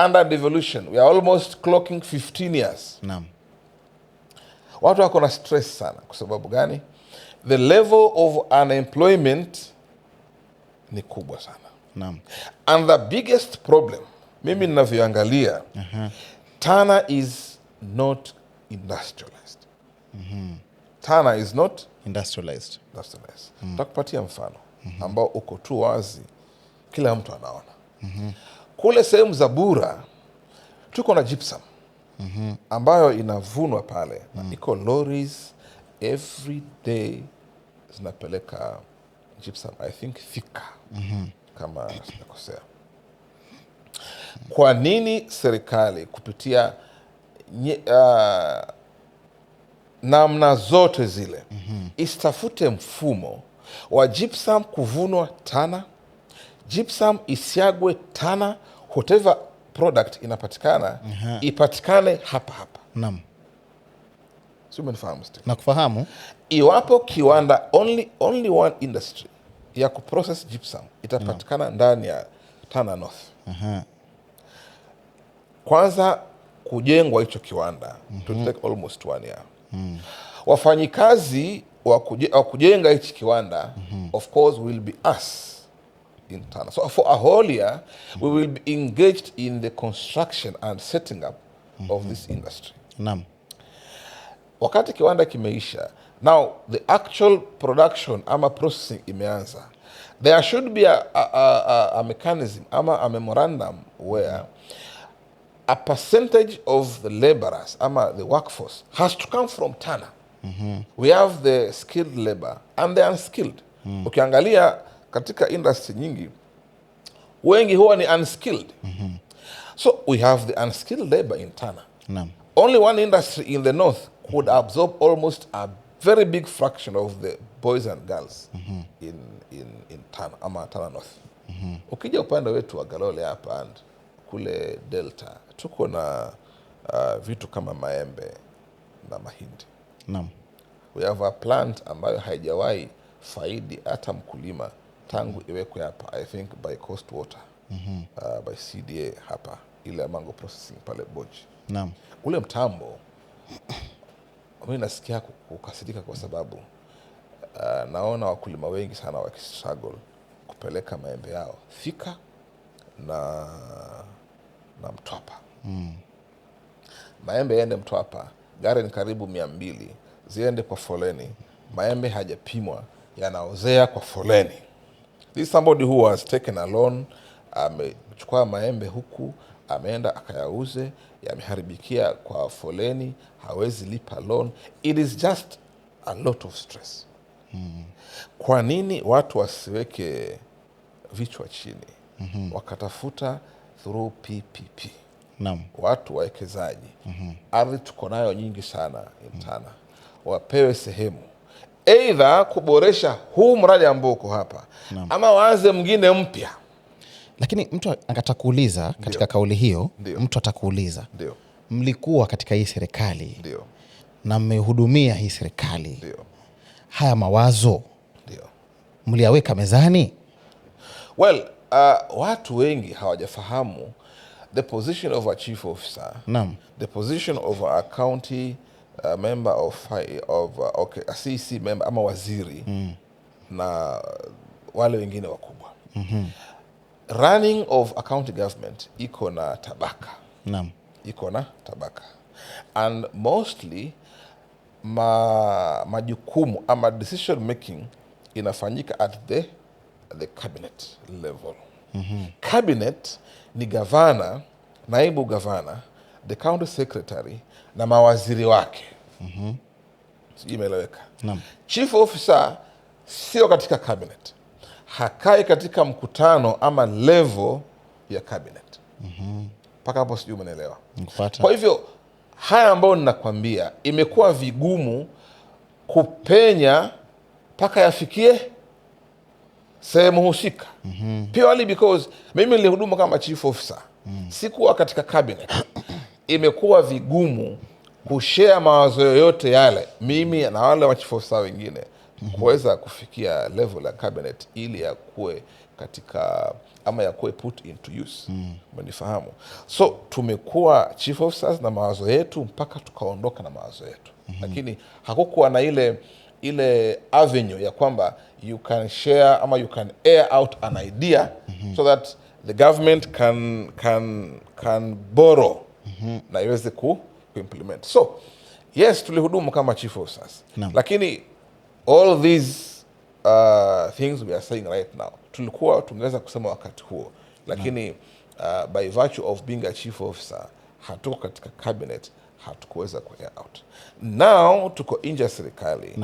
under devolution we are almost clocking 15 years. Watu wako na stress sana. Kwa sababu gani? The level of unemployment ni kubwa sana. And the biggest problem, mimi ninavyoangalia, Tana is not industrialized. Tana is not industrialized. Takupatia mfano ambao uko tu wazi, kila mtu anaona. Kule sehemu za Bura tuko na gypsum ambayo inavunwa pale. Iko lorries every day zinapeleka gypsum, I think Thika, kama sijakosea. Kwa nini serikali kupitia namna zote zile istafute mfumo wa gypsum kuvunwa Tana, gypsum isiagwe Tana, whatever product inapatikana ipatikane hapa hapa? Si umenifahamu? Na kufahamu, iwapo kiwanda only one industry ya kuprocess gypsum itapatikana ndani ya Tana North. Kwanza kujengwa hicho kiwanda to take almost 1 year. Wafanyikazi wa kujenga hichi kiwanda of course will be us in Tana. So for a whole year we will be engaged in the construction and setting up of this industry. Wakati kiwanda kimeisha, now the actual production ama processing imeanza, there should be a mechanism ama a memorandum where a percentage of the laborers ama the workforce has to come from Tana. We have the skilled labor and the unskilled. Ukiangalia katika industry nyingi, wengi huwa ni unskilled. So we have the unskilled labor in Tana. Only one industry in the north could absorb almost a very big fraction of the boys and girls in Tana ama Tana North. Ukija upande wetu wa Galole hapa and kule Delta, tuko na vitu kama maembe na mahindi. We have a plant ambayo haijawahi faidi hata mkulima tangu iwekwe hapa, I think by Coast Water, by CDA hapa, ile mango processing pale Boji. Ule mtambo mimi nasikia kukasirika kwa sababu naona wakulima wengi sana wakistruggle kupeleka maembe yao Thika na Mtwapa. Maembe yaende Mtwapa, gari ni karibu 200 ziende kwa foleni, maembe hajapimwa yanaozea kwa foleni. This is somebody who has taken a loan, amechukua maembe huku, ameenda akayauze, yameharibikia kwa foleni, hawezi lipa loan. It is just a lot of stress. Kwa nini watu wasiweke vichwa chini wakatafuta through PPP? Watu wawekezaji, ardhi tuko nayo nyingi sana in Tana, wapewe sehemu, either kuboresha huu mradi ambao uko hapa ama waanze mwingine mpya. Lakini mtu akatakuuliza katika kauli hiyo, mtu atakuuliza, mlikuwa katika hii serikali na mmehudumia hii serikali, haya mawazo mliyaweka mezani? Well, watu wengi hawajafahamu the position of a chief officer, the position of a county member of a CC member ama waziri, na wale wengine wakubwa. Running of a county government iko na tabaka. And mostly majukumu ama decision making inafanyika at the cabinet level. Cabinet ni gavana, naibu gavana, the county secretary na mawaziri wake. Sijui imeeleweka. Chief officer sio katika cabinet, hakai katika mkutano ama level ya cabinet. Mpaka hapo sijui umeelewa. Kwa hivyo haya ambayo ninakwambia imekuwa vigumu kupenya mpaka yafikie sehemu husika. Purely because mimi nilihudumu kama chief officer, sikuwa katika cabinet. Imekuwa vigumu kushare mawazo yoyote yale mimi na wale wa chief officer wengine kuweza kufikia level ya cabinet ili ya kuwe katika ama ya kuwe put into use. Umenifahamu? So tumekuwa chief officers na mawazo yetu mpaka tukaondoka na mawazo yetu. Lakini hakukuwa na ile avenue ya kwamba you can share ama you can air out an idea so that the government can borrow na iweze kuimplement. So yes, tulihudumu kama chief officers. Lakini all these things we are saying right now tulikuwa tungeweza kusema wakati huo, lakini by virtue of being a chief officer hatuko katika cabinet, hatukuweza ku air out. Now tuko nje ya serikali.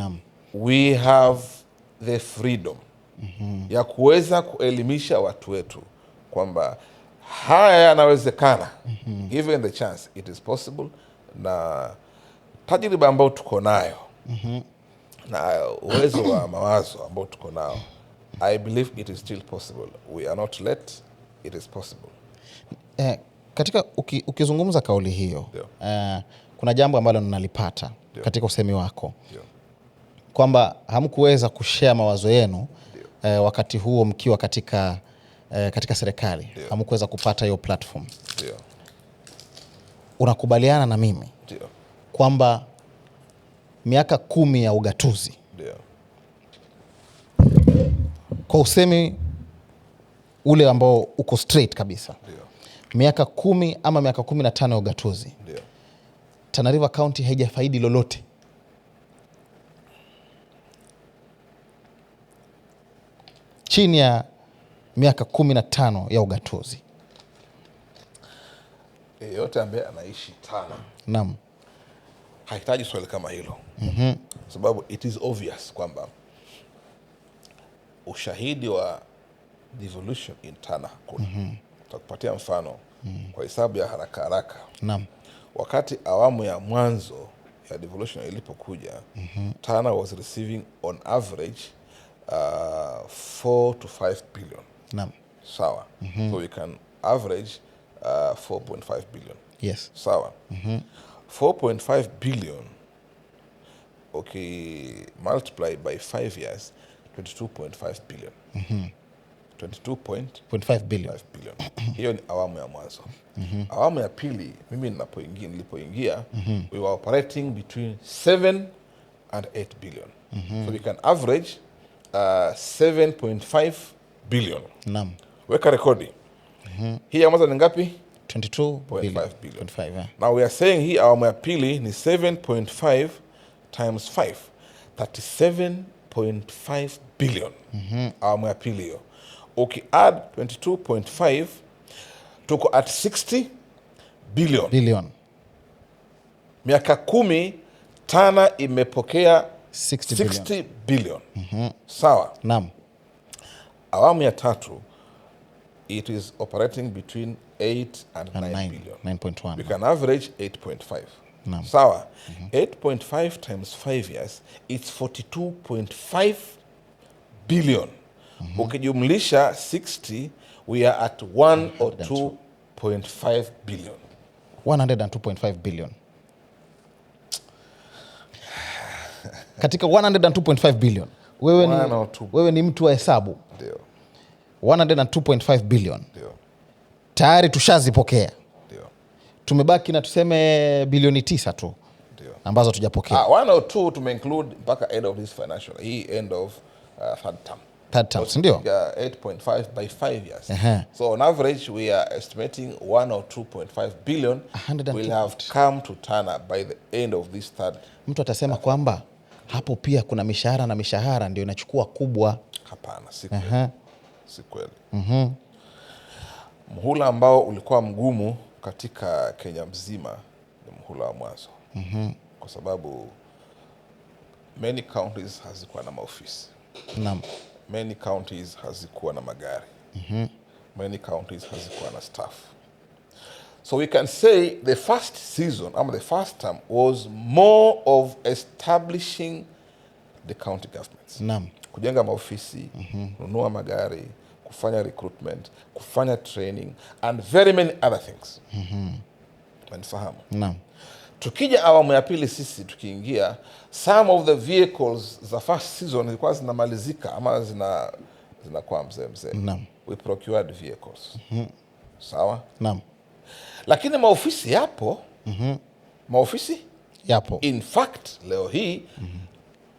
We have the freedom ya kuweza kuelimisha watu wetu kwamba haya yanawezekana. Given the chance it is possible, na tajriba ambayo tuko nayo na uwezo wa mawazo ambao tuko nao, I believe it is still possible. We are not late, it is possible. Katika ukizungumza kauli hiyo, kuna jambo ambalo ninalipata katika usemi wako kwamba hamkuweza kushare mawazo yenu wakati huo mkiwa katika serikali. Hamkuweza kupata hiyo platform. Unakubaliana na mimi kwamba miaka 10 ya ugatuzi, kwa usemi ule ambao uko straight kabisa, miaka 10 ama miaka 15 ya ugatuzi, Tana River County haijafaidi lolote? Chini ya miaka 15 ya ugatuzi. Yote ambaye anaishi Tana hahitaji swali kama hilo. Sababu it is obvious kwamba ushahidi wa devolution in Tana kuna. Tutakupatia mfano kwa hesabu ya haraka. Wakati awamu ya mwanzo ya devolution ilipokuja, Tana was receiving on average 4 to 5 billion. Sawa. So we can average 4.5 billion. Yes. Sawa. 4.5 billion, okay, multiplied by 5 years, 22.5 billion. 22.5 billion. Hiyo ni awamu ya mwanzo. Awamu ya pili, mimi nilipoingia, we were operating between 7 and 8 billion. So we can average 7.5 billion. Weka rekodi. Hii ya mwanzo ni ngapi? 22.5 billion. Now we are saying hii awamu ya pili ni 7.5 times 5, 37.5 billion. Awamu ya pili hiyo. Add 22.5, tuko at 60 billion. Miaka 10 Tana imepokea 60 billion. Sawa. Awamu ya tatu, it is operating between 8 and 9 billion. 9.1. We can average 8.5. Sawa. 8.5 times 5 years, it's 42.5 billion. Ukijumlisha 60, we are at 102.5 billion. 102.5 billion. Katika 102.5 billion, wewe ni mtu wa hesabu. 102.5 billion. Tayari tushazipokea. Tumebaki na tuseme bilioni 9 tu ambazo tujapokea. 102 tume include mpaka end of this financial, hii end of third term. third term, ndio 8.5 by 5 years. So on average we are estimating 1 or 2.5 billion will have come to Tana by the end of this third. Mtu atasema kwamba hapo pia kuna mishahara na mishahara ndio inachukua kubwa. Hapana, si kweli. Si kweli. Mhula ambao ulikuwa mgumu katika Kenya mzima ni mhula wa mwanzo. Kwa sababu many counties hazikuwa na maofisi. Naam. Many counties hazikuwa na magari. Many counties hazikuwa na staff. So we can say the first season, the first term, was more of establishing the county governments. Naam. Kujenga maofisi, kununua magari, kufanya recruitment, kufanya training, and very many other things. Manifahamu? Naam. Tukija awamu ya pili sisi tukiingia, some of the vehicles za first season zilikuwa zinamalizika ama zinakuwa mzee. Naam. We procured vehicles. Sawa? Naam. Lakini maofisi yapo. Maofisi yapo. In fact, leo hii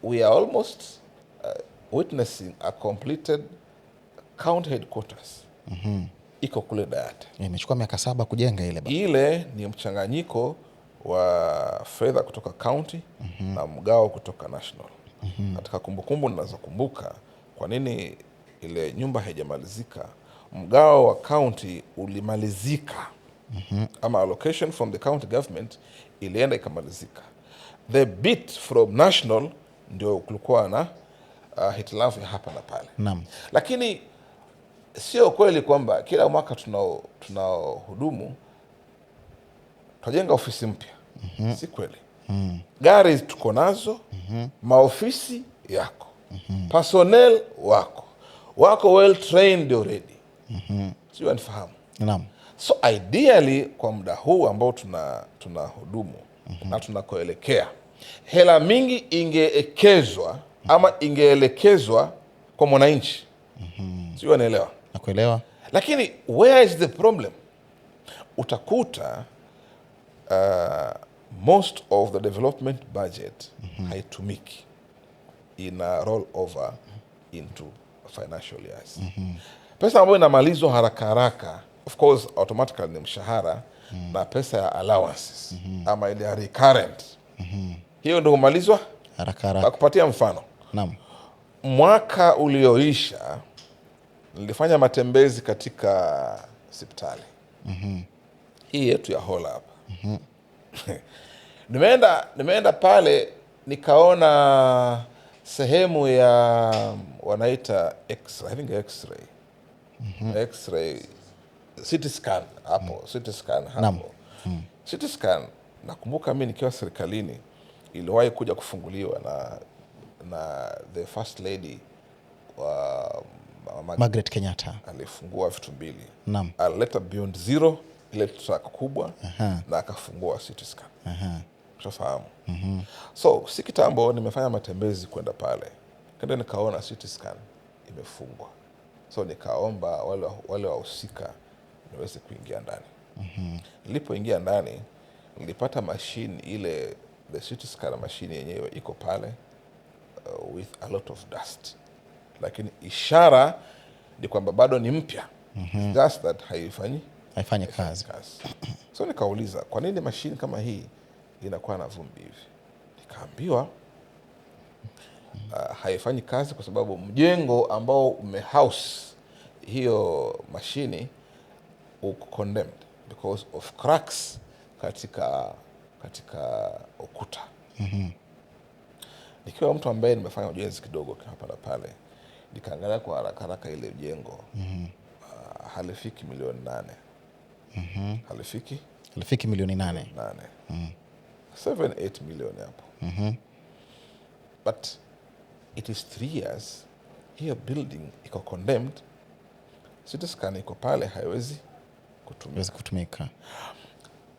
we are almost witnessing a completed county headquarters. Iko kule Dayate. Imechukua miaka 7 kujenga ile. Ile ni mchanganyiko wa fedha kutoka county na mgao kutoka national. Katika kumbukumbu ninazokumbuka kwa nini ile nyumba haijamalizika, mgao wa county ulimalizika. Ama allocation from the county government ilienda ikamalizika. The bit from national ndio kulikuwa na hitilafu hapa na pale. Naam. Lakini sio kweli kwamba kila mwaka tunaohudumu tunajenga ofisi mpya. Si kweli. Gari tuko nazo, maofisi yako, personnel wako well trained already. Sio unifahamu. Naam. So ideally kwa muda huu ambao tunahudumu na tunakoelekea, hela mingi ingeekezwa ama ingeelekezwa kwa mwananchi. Sio unaelewa? Nakuelewa. Lakini where is the problem? Utakuta most of the development budget haitumiki, ina roll over into financial years. Pesa ambayo inamalizwa haraka of course automatically ni mshahara na pesa ya allowances ama ile recurrent. Hiyo ndio kumalizwa haraka. Nakupatia mfano. Naam. Mwaka ulioisha nilifanya matembezi katika hospitali hii yetu ya Hola hapa. Nimeenda pale nikaona sehemu ya wanaita X-ray, I think X-ray. X-ray CT scan hapo, CT scan hapo. Naam. CT scan nakumbuka mimi nikiwa serikalini iliwahi kuja kufunguliwa na the first lady wa Margaret Kenyatta. Alifungua vitu mbili. Naam. Alileta Beyond Zero ile truck kubwa na akafungua CT scan. Utafahamu. So si kitambo nimefanya matembezi kwenda pale. Kenda nikaona CT scan imefungwa. So nikaomba wale wahusika niweze kuingia ndani. Nilipoingia ndani nilipata machine ile, the CT scan machine yenyewe iko pale with a lot of dust. Lakini ishara ni kwamba bado ni mpya. Just that haifanyi kazi. So nikauliza kwa nini machine kama hii inakuwa na vumbi hivi? Nikaambiwa haifanyi kazi kwa sababu mjengo ambao umehouse hiyo mashini uko condemned because of cracks katika ukuta. Nikiwa mtu ambaye nimefanya ujenzi kidogo hapa na pale, nikaangalia kwa haraka ile jengo halifiki milioni 8. Halifiki milioni 8. 7-8 milioni hapo. But it is 3 years hiyo building iko condemned. CT scan iko pale haiwezi kutumika.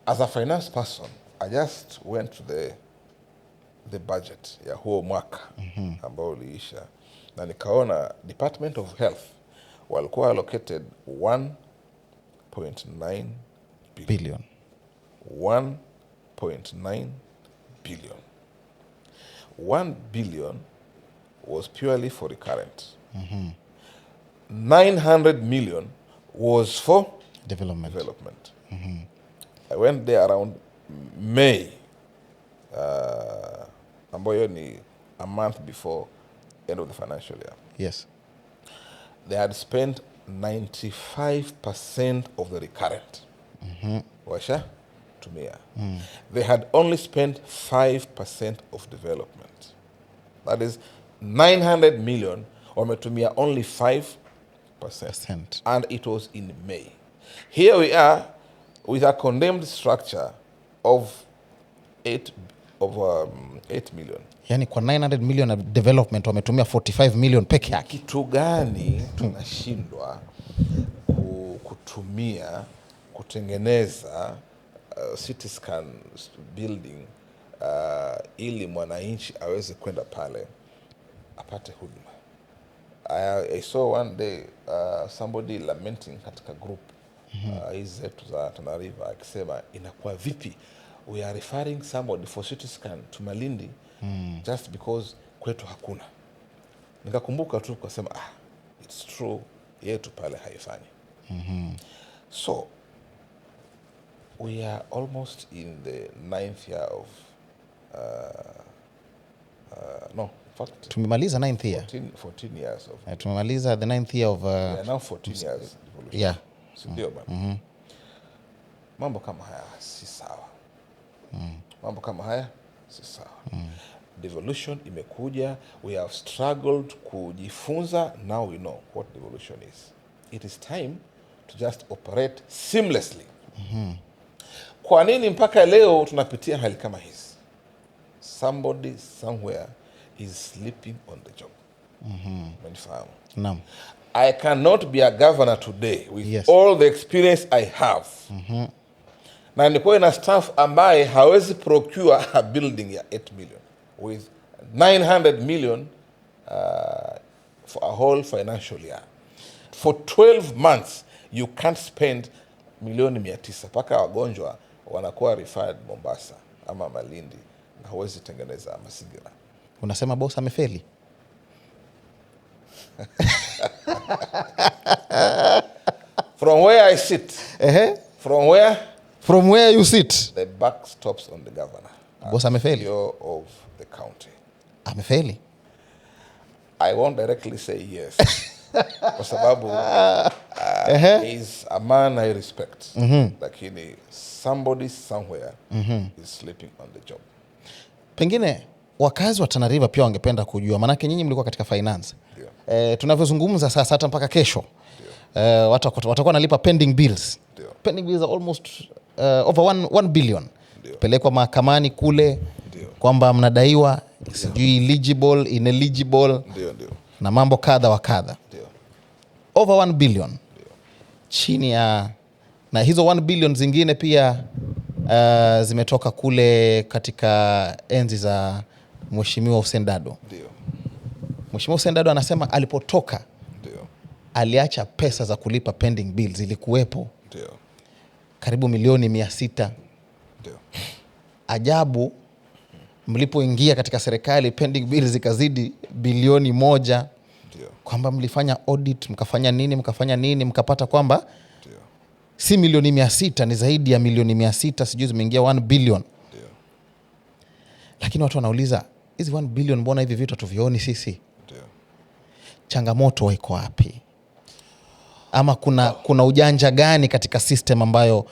As a finance person, I just went to the budget ya huo mwaka ambao uliisha na nikaona Department of Health walikuwa allocated 1.9 billion. 1.9 billion. 1 billion was purely for recurrent. 900 million was for development. I went there around May, ambayo ni a month before end of the financial year. Yes. They had spent 95% of the recurrent. Washa tumia. They had only spent 5% of development. That is 900 million, wametumia only 5%. And it was in May. Here we are with a condemned structure of 8 million. Yani kwa 900 million of development wametumia 45 million peke yake. Kitu gani tunashindwa kutumia kutengeneza CT scan building ili mwananchi aweze kwenda pale apate huduma. I saw one day somebody lamenting katika group hizi zetu za Tana River akisema inakuwa vipi we are referring somebody for CT scan to Malindi just because kwetu hakuna. Nikakumbuka tu kusema it's true, yetu pale haifanyi. So we are almost in the 9th year of no, in fact tumemaliza 9th year. 14 years of tumemaliza the 9th year of we are now 14 years devolution. Yeah. Sindio bana? Mambo kama haya si sawa. Mambo kama haya si sawa. Devolution imekuja, we have struggled kujifunza, now we know what devolution is. It is time to just operate seamlessly. Kwa nini mpaka leo tunapitia hali kama hizi? Somebody somewhere is sleeping on the job. Menifahamu? Naam. I cannot be a governor today with Yes. all the experience I have. Na nikuwe na staff ambaye hawezi procure a building ya 8 million with 900 million for a whole financial year. For 12 months you can't spend milioni 900 paka wagonjwa wanakuwa referred Mombasa ama Malindi na hawezi tengeneza mazingira. Unasema boss amefeli? From where I sit, from where you sit, the buck stops on the governor. Boss amefeli? CEO of the county. Amefeli? I won't directly say yes. Kwa sababu he's a man I respect. Lakini somebody somewhere is sleeping on the job. Pengine wakazi wa Tana River pia wangependa kujua, manake nyinyi mlikuwa katika finance. Tunavyozungumza sasa hata mpaka kesho watakuwa nalipa pending bills. Pending bills are almost over 1 billion. Pelekwa mahakamani kule kwamba mnadaiwa sijui eligible, ineligible na mambo kadha wa kadha. Over 1 billion. Chini ya na hizo 1 billion zingine pia zimetoka kule katika enzi za Mheshimiwa Hussein Dado. Mheshimiwa Hussein Dado anasema alipotoka aliacha pesa za kulipa pending bills ilikuwepo. Karibu milioni 600. Ajabu, mlipoingia katika serikali pending bills zikazidi bilioni 1. Kwamba mlifanya audit, mkafanya nini mkapata kwamba si milioni 600 ni zaidi ya milioni 600, sijui zimeingia 1 billion. Lakini watu wanauliza, hizi 1 billion mbona hivi vitu tuvioni sisi? Changamoto iko wapi? Ama kuna ujanja gani katika system ambayo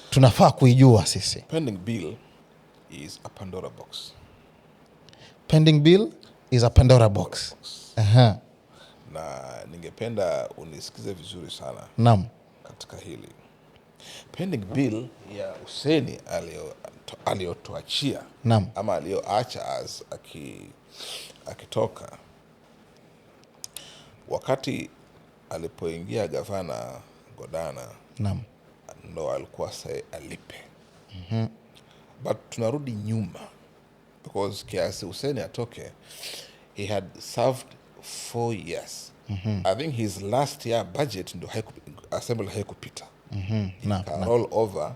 tunafaa kuijua sisi? Pending bill is a Pandora box. Pending bill is a Pandora box. Na ningependa unisikize vizuri sana. Naam. Katika hili pending bill ya Hussein aliyotuachia ama aliyoacha akitoka wakati alipoingia gavana Godana. Naam. Ndo alikuwa alipe. But tunarudi nyuma because kiasi Hussein atoke, he had served 4 years. I think his last year budget ndo assembly haikupita. Roll over,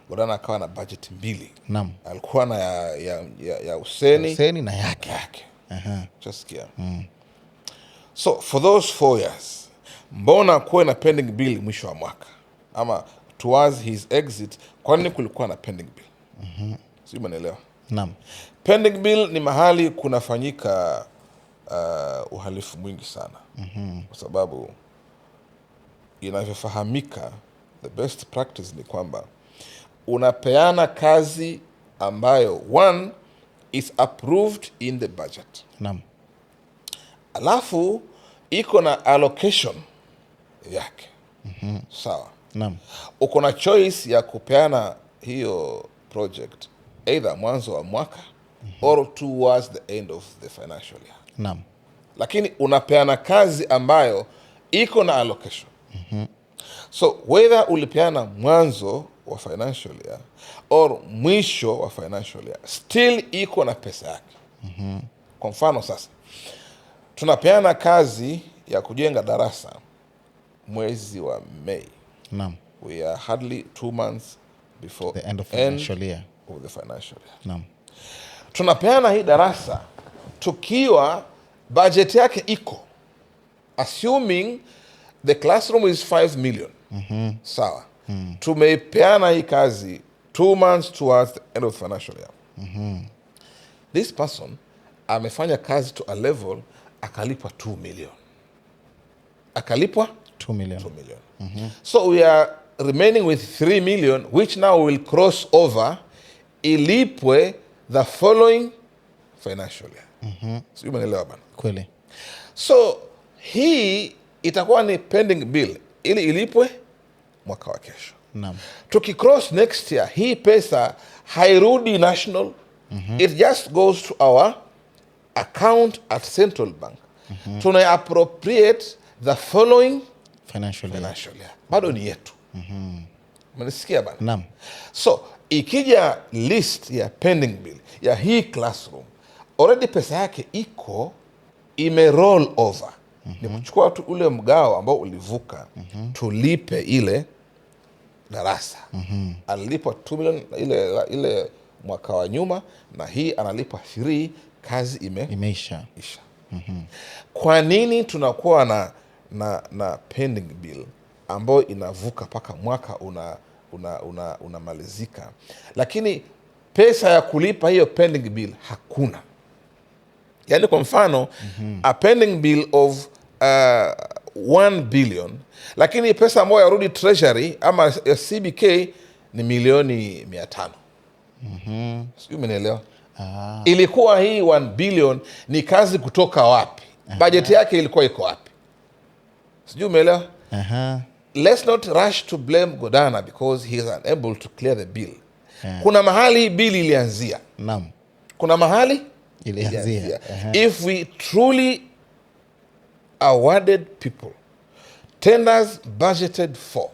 Godana akawa na budget 2. Alikuwa na ya Hussein na yake. Chasikia. So for those 4 years, mbona kuwe na pending bill mwisho wa mwaka ama towards his exit? Kwa nini kulikuwa na pending bill? Sio, umeelewa? Naam. Pending bill ni mahali kunafanyika uhalifu mwingi sana. Kwa sababu inavyofahamika, the best practice ni kwamba unapeana kazi ambayo one is approved in the budget. Naam. Alafu iko na allocation yake. Sawa. Naam. Uko na choice ya kupeana hiyo project either mwanzo wa mwaka or towards the end of the financial year. Naam. Lakini unapeana kazi ambayo iko na allocation. So whether ulipeana mwanzo wa financial year or mwisho wa financial year, still iko na pesa yake. Kwa mfano sasa, tunapeana kazi ya kujenga darasa mwezi wa Mei. Naam. We are hardly 2 months before The end of financial year. Of the financial year. Naam. Tunapeana hii darasa tukiwa budget yake iko, assuming the classroom is 5 million. Sawa. Tumepeana hii kazi 2 months towards the end of the financial year. This person amefanya kazi to a level akalipwa 2 million. Akalipwa 2 million. 2 million. So we are remaining with 3 million, which now will cross over ilipwe the following financial year. So umeelewa bana? Kweli. So hii itakuwa ni pending bill ili ilipwe mwaka wa kesho. Naam. Tukicross next year, hii pesa hairudi national. It just goes to our account at Central Bank. Tuna appropriate the following Financial year. Bado ni yetu. Mnasikia bana? Naam. So ikija list ya pending bill ya hii classroom, already pesa yake iko ime roll over. Ni kuchukua tu ule mgao ambao ulivuka, tulipe ile darasa. Alilipwa 2 million ile mwaka wa nyuma, na hii analipwa 3, kazi Imeisha. Kwa nini tunakuwa na pending bill ambayo inavuka mpaka mwaka unamalizika, lakini pesa ya kulipa hiyo pending bill hakuna? Yani kwa mfano, a pending bill of 1 billion, lakini pesa ambayo yarudi treasury ama ya CBK ni milioni 500. Sijui umenielewa? Ilikuwa hii 1 billion ni kazi kutoka wapi? Budget yake ilikuwa iko wapi? Sijui umeelewa? Let's not rush to blame Godana because he is unable to clear the bill. Kuna mahali bill ilianzia. Naam. Kuna mahali ilianzia. If we truly awarded people tenders budgeted for,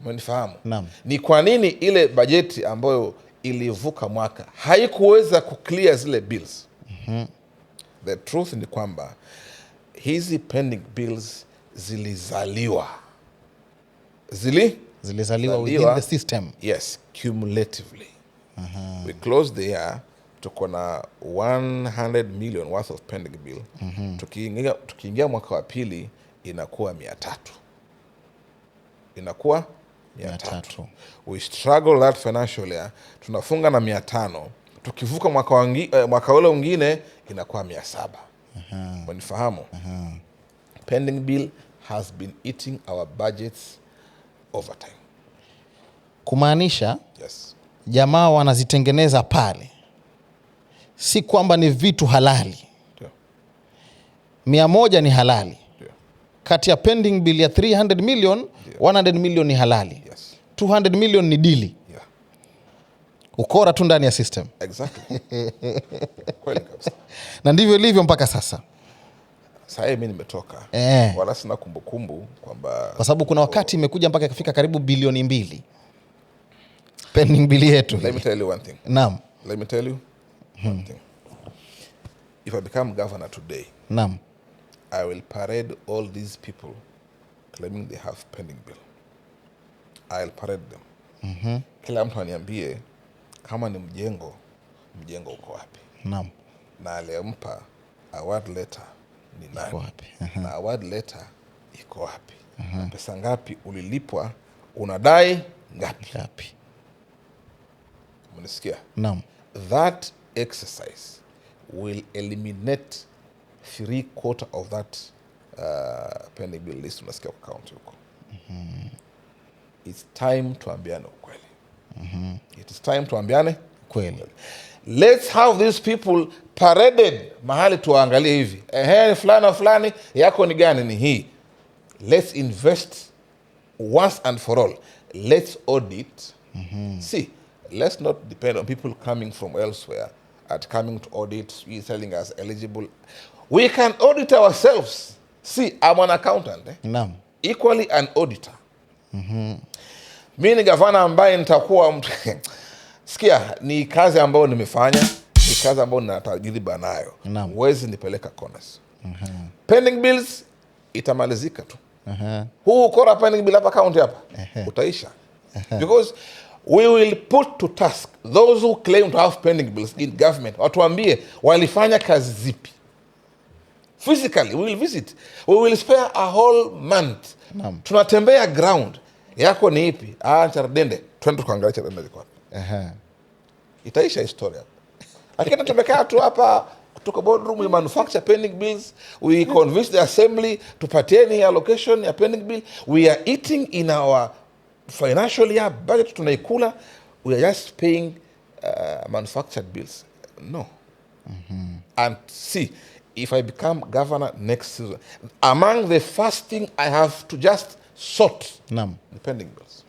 mnifahamu? Naam. Ni kwa nini ile bajeti ambayo ilivuka mwaka haikuweza kuclear zile bills? The truth ni kwamba hizi pending bills zilizaliwa within the system. Yes, cumulatively. We closed the year, tuko na 100 million worth of pending bill. Tukiingia mwaka wa pili inakuwa 300. Inakuwa 300. We struggle that financial year, tunafunga na 500. Tukivuka mwaka ule mwingine inakuwa 700. Mnifahamu? Pending bill has been eating our budgets over time. Kumaanisha, yes, jamaa wanazitengeneza pale, si kwamba ni vitu halali. 100 ni halali. Kati ya pending bill ya 300 million, 100 million ni halali. 200 million ni dili. Ukora tu ndani ya system. Exactly. Kweli kabisa. Na ndivyo ilivyo mpaka sasa. Sasa mimi nimetoka. Wala sina kumbukumbu kwamba, kwa sababu kuna wakati imekuja mpaka ikafika karibu bilioni 2 pending bill yetu. Let me tell you one thing. Naam. Let me tell you one thing. If I become governor today, naam, I will parade all these people claiming they have pending bill. I'll parade them. Kila mtu aniambie kama ni mjengo uko wapi? Naam. Na aliyempa award letter ni nani? Iko wapi? Na award letter iko wapi? Na pesa ngapi ulilipwa? Unadai ngapi? Mnasikia? Naam. That exercise will eliminate 3/4 of that pending bill list. Unasikia kwa county huko. It's time tuambiane ukweli. It is time tuambiane Kweli. Let's have these people paraded mahali tuangalie hivi. Fulani yako ni gani? Ni hii. Let's invest once and for all. Let's audit. See, let's not depend on people coming from elsewhere at coming to audit, telling us eligible. We can audit ourselves. See, I'm an accountant. Naam. Equally an auditor. Mimi ni gavana ambaye nitakuwa mtu. Sikia, ni kazi ambayo nimefanya, ni kazi ambayo nina tajriba nayo. Huwezi nipeleka corners. Pending bills itamalizika tu. Huu ukora pending bill hapa county hapa utaisha. Because we will put to task those who claim to have pending bills in government. Watuambie walifanya kazi zipi. Physically, we will visit. We will spare a whole month. Tunatembea ground. Yako ni ipi? Charadende. Twende tukaangalia Charadende liko wapi. Itaisha historia. Lakini tumekaa tu hapa, tuko boardroom, we manufacture pending bills, we convince the assembly tupatieni allocation ya pending bill, we are eating in our financial year budget, tunaikula, we are just paying manufactured bills. No. And see, if I become governor next season, among the first thing I have to just sort the pending bills.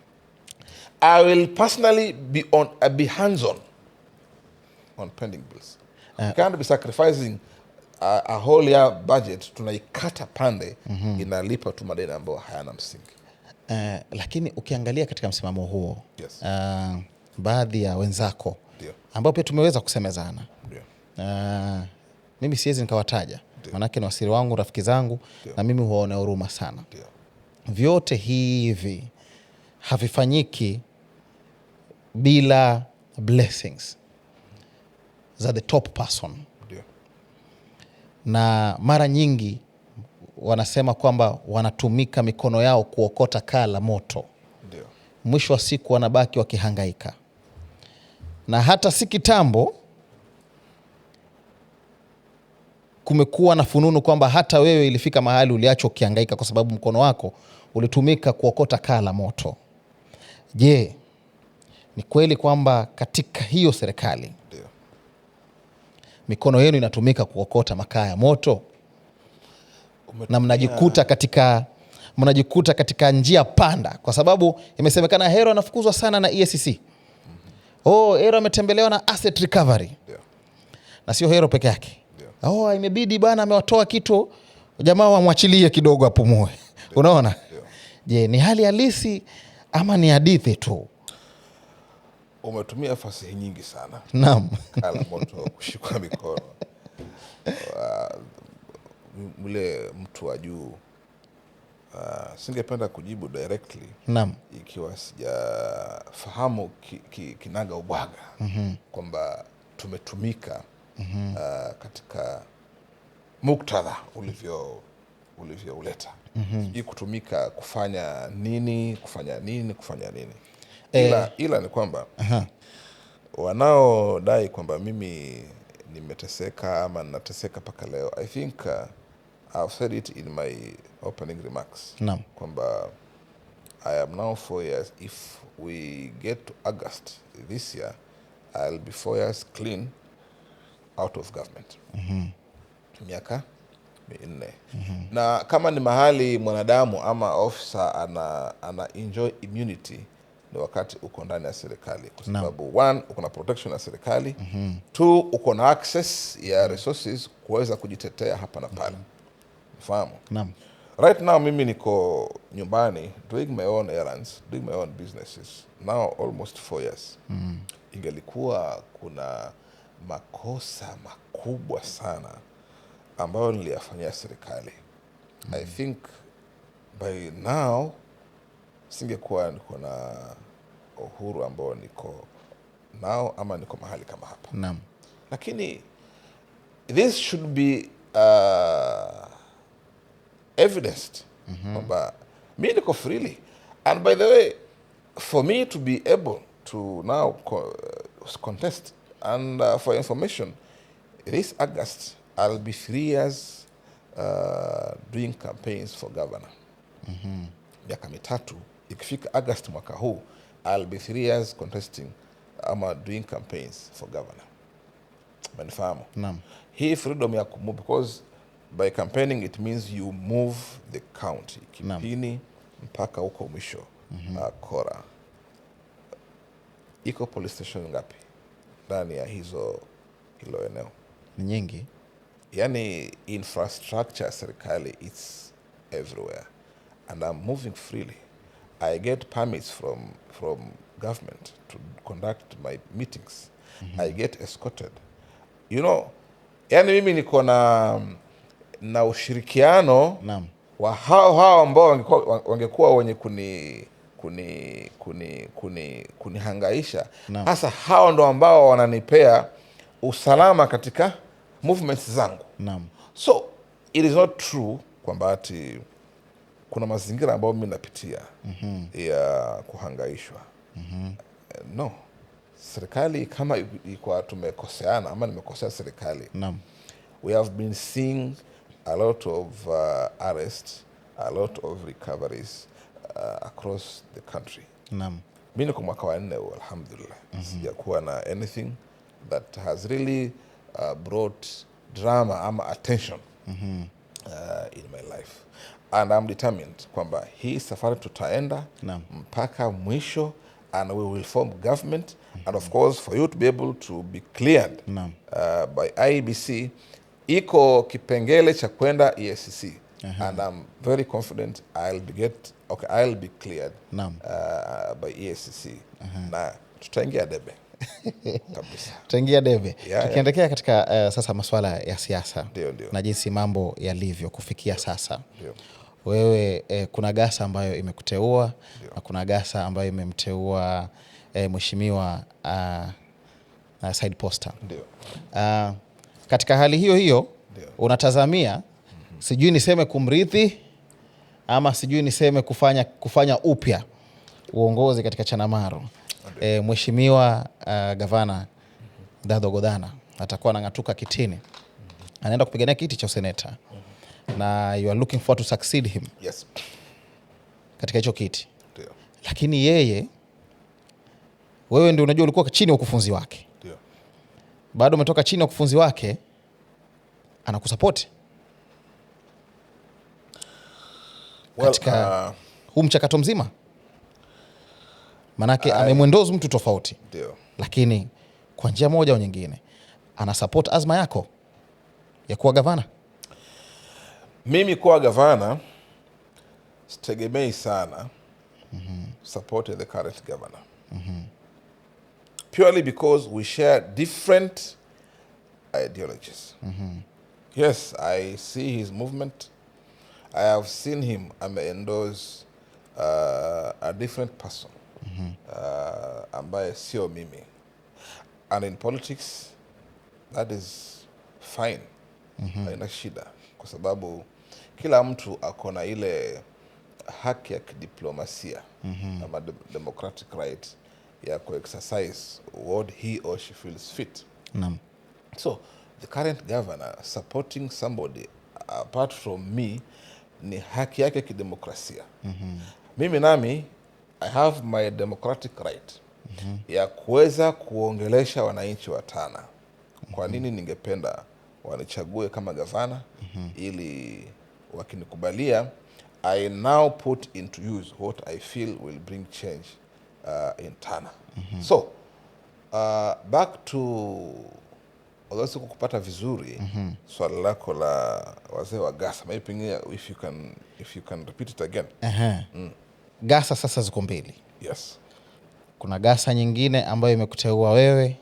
I will personally be hands-on on pending bills. You can't be sacrificing a whole year budget tunaikata pande inalipa tu madeni ambayo hayana msingi. Lakini ukiangalia katika msimamo huo, yes. Baadhi ya wenzako ambao pia tumeweza kusemezana, mimi siwezi nikawataja, manake ni wasiri wangu, rafiki zangu, na mimi huwaona huruma sana. Vyote hivi havifanyiki bila blessings za the top person. Na mara nyingi wanasema kwamba wanatumika mikono yao kuokota kaa la moto. Mwisho wa siku wanabaki wakihangaika. Na hata si kitambo kumekuwa na fununu kwamba hata wewe ilifika mahali uliacho ukihangaika kwa sababu mkono wako ulitumika kuokota kaa la moto. Je, ni kweli kwamba katika hiyo serikali mikono yenu inatumika kuokota makaa ya moto? Na mnajikuta katika njia panda, kwa sababu imesemekana Hero anafukuzwa sana na EACC. Hero ametembelewa na asset recovery. Na sio Hero peke yake. Imebidi bana amewatoa kitu, jamaa wamwachilie kidogo apumue. Unaona? Je, ni hali halisi ama ni hadithi tu? Umetumia fasihi nyingi sana. Naam. Kala moto kushikwa mikono. Mule mtu wa juu, singependa kujibu directly. Naam. Ikiwa sijafahamu kinaga ubaga kwamba tumetumika katika muktadha ulivyouleta. Sijui kutumika kufanya nini. Ila ni kwamba wanaodai kwamba mimi nimeteseka ama nateseka paka leo, I think I've said it in my opening remarks. Kwamba I am now 4 years. If we get to August this year, I'll be 4 years clean out of government. Miaka 4. Na kama ni mahali mwanadamu ama officer ana enjoy immunity, ni wakati uko ndani ya serikali, kwa sababu 1, uko na protection ya serikali, 2, uko na access ya resources kuweza kujitetea hapa na pale. Mfahamu? Right now mimi niko nyumbani doing my own errands, doing my own businesses now almost 4 years. Ingelikuwa kuna makosa makubwa sana ambayo niliyafanyia serikali, I think by now singekuwa niko na uhuru ambao niko nao ama niko mahali kama hapa. Naam. Lakini this should be evidenced kwamba mi niko freely, and by the way, for me to be able to now contest, and for information, this August I'll be 3 years doing campaigns for governor. Miaka mitatu ikifika August mwaka huu, I'll be 3 years contesting ama doing campaigns for governor. Manifahamu? Naam. Hii freedom ya kumove, because by campaigning it means you move the county Kipini mpaka huko mwisho Kora. Iko police station ngapi ndani ya hilo eneo? Ni nyingi. Yani infrastructure serikali, it's everywhere, and I'm moving freely. I get permits from government to conduct my meetings. I get escorted. You know, yani mimi niko na ushirikiano wa hao ambao wangekuwa wenye kunihangaisha. Hasa hao ndo ambao wananipea usalama katika movements zangu. So it is not true kwamba ati kuna mazingira ambayo mimi napitia ya kuhangaishwa. No. Serikali kama iko tumekoseana ama nimekosea serikali. We have been seeing a lot of arrests, a lot of recoveries across the country. Mimi niko mwaka wa 4 alhamdulillah. Sijakuwa na anything that has really brought drama ama attention in my life. And I'm determined kwamba hii safari tutaenda mpaka mwisho, and we will form government. And of course, for you to be able to be cleared by IEBC, iko kipengele cha kwenda EACC. And I'm very confident I'll be cleared by EACC. Na tutaingia debe. Kabisa. Tutaingia debe. Tukiendelea katika sasa masuala ya siasa na jinsi mambo yalivyo kufikia sasa. Wewe kuna gasa ambayo imekuteua na kuna gasa ambayo imemteua mheshimiwa Said Posta. Katika hali hiyo unatazamia, sijui niseme kumrithi ama sijui niseme kufanya upya uongozi katika Chanamaro. Mheshimiwa gavana Dadho Godana atakuwa anang'atuka kitini, anaenda kupigania kiti cha seneta, na you are looking forward to succeed him. Yes. Katika hicho kiti. Lakini wewe ndio unajua ulikuwa chini ya ukufunzi wake. Bado umetoka chini ya ukufunzi wake, anakusupport katika huu mchakato mzima. Manake amemwendoza mtu tofauti. Lakini kwa njia moja au nyingine ana support azma yako ya kuwa gavana. Mimi kuwa gavana sitegemei sana support the current governor. Purely because we share different ideologies. Yes, I see his movement. I have seen him endorse a different person ambaye sio mimi. And in politics, that is fine. Haina shida. Kwa sababu kila mtu akona ile haki ya kidiplomasia ama democratic right ya ku-exercise what he or she feels fit. So the current governor supporting somebody apart from me ni haki yake kidemokrasia. Mimi nami I have my democratic right ya kuweza kuongelesha wananchi wa Tana. Kwa nini ningependa wanichague kama gavana, ili wakinikubalia I now put into use what I feel will bring change in Tana. So back to although kupata vizuri swali lako la wazee wa gasa, maybe if you can repeat it again. Gasa sasa ziko mbili. Yes. Kuna gasa nyingine ambayo imekuteua wewe.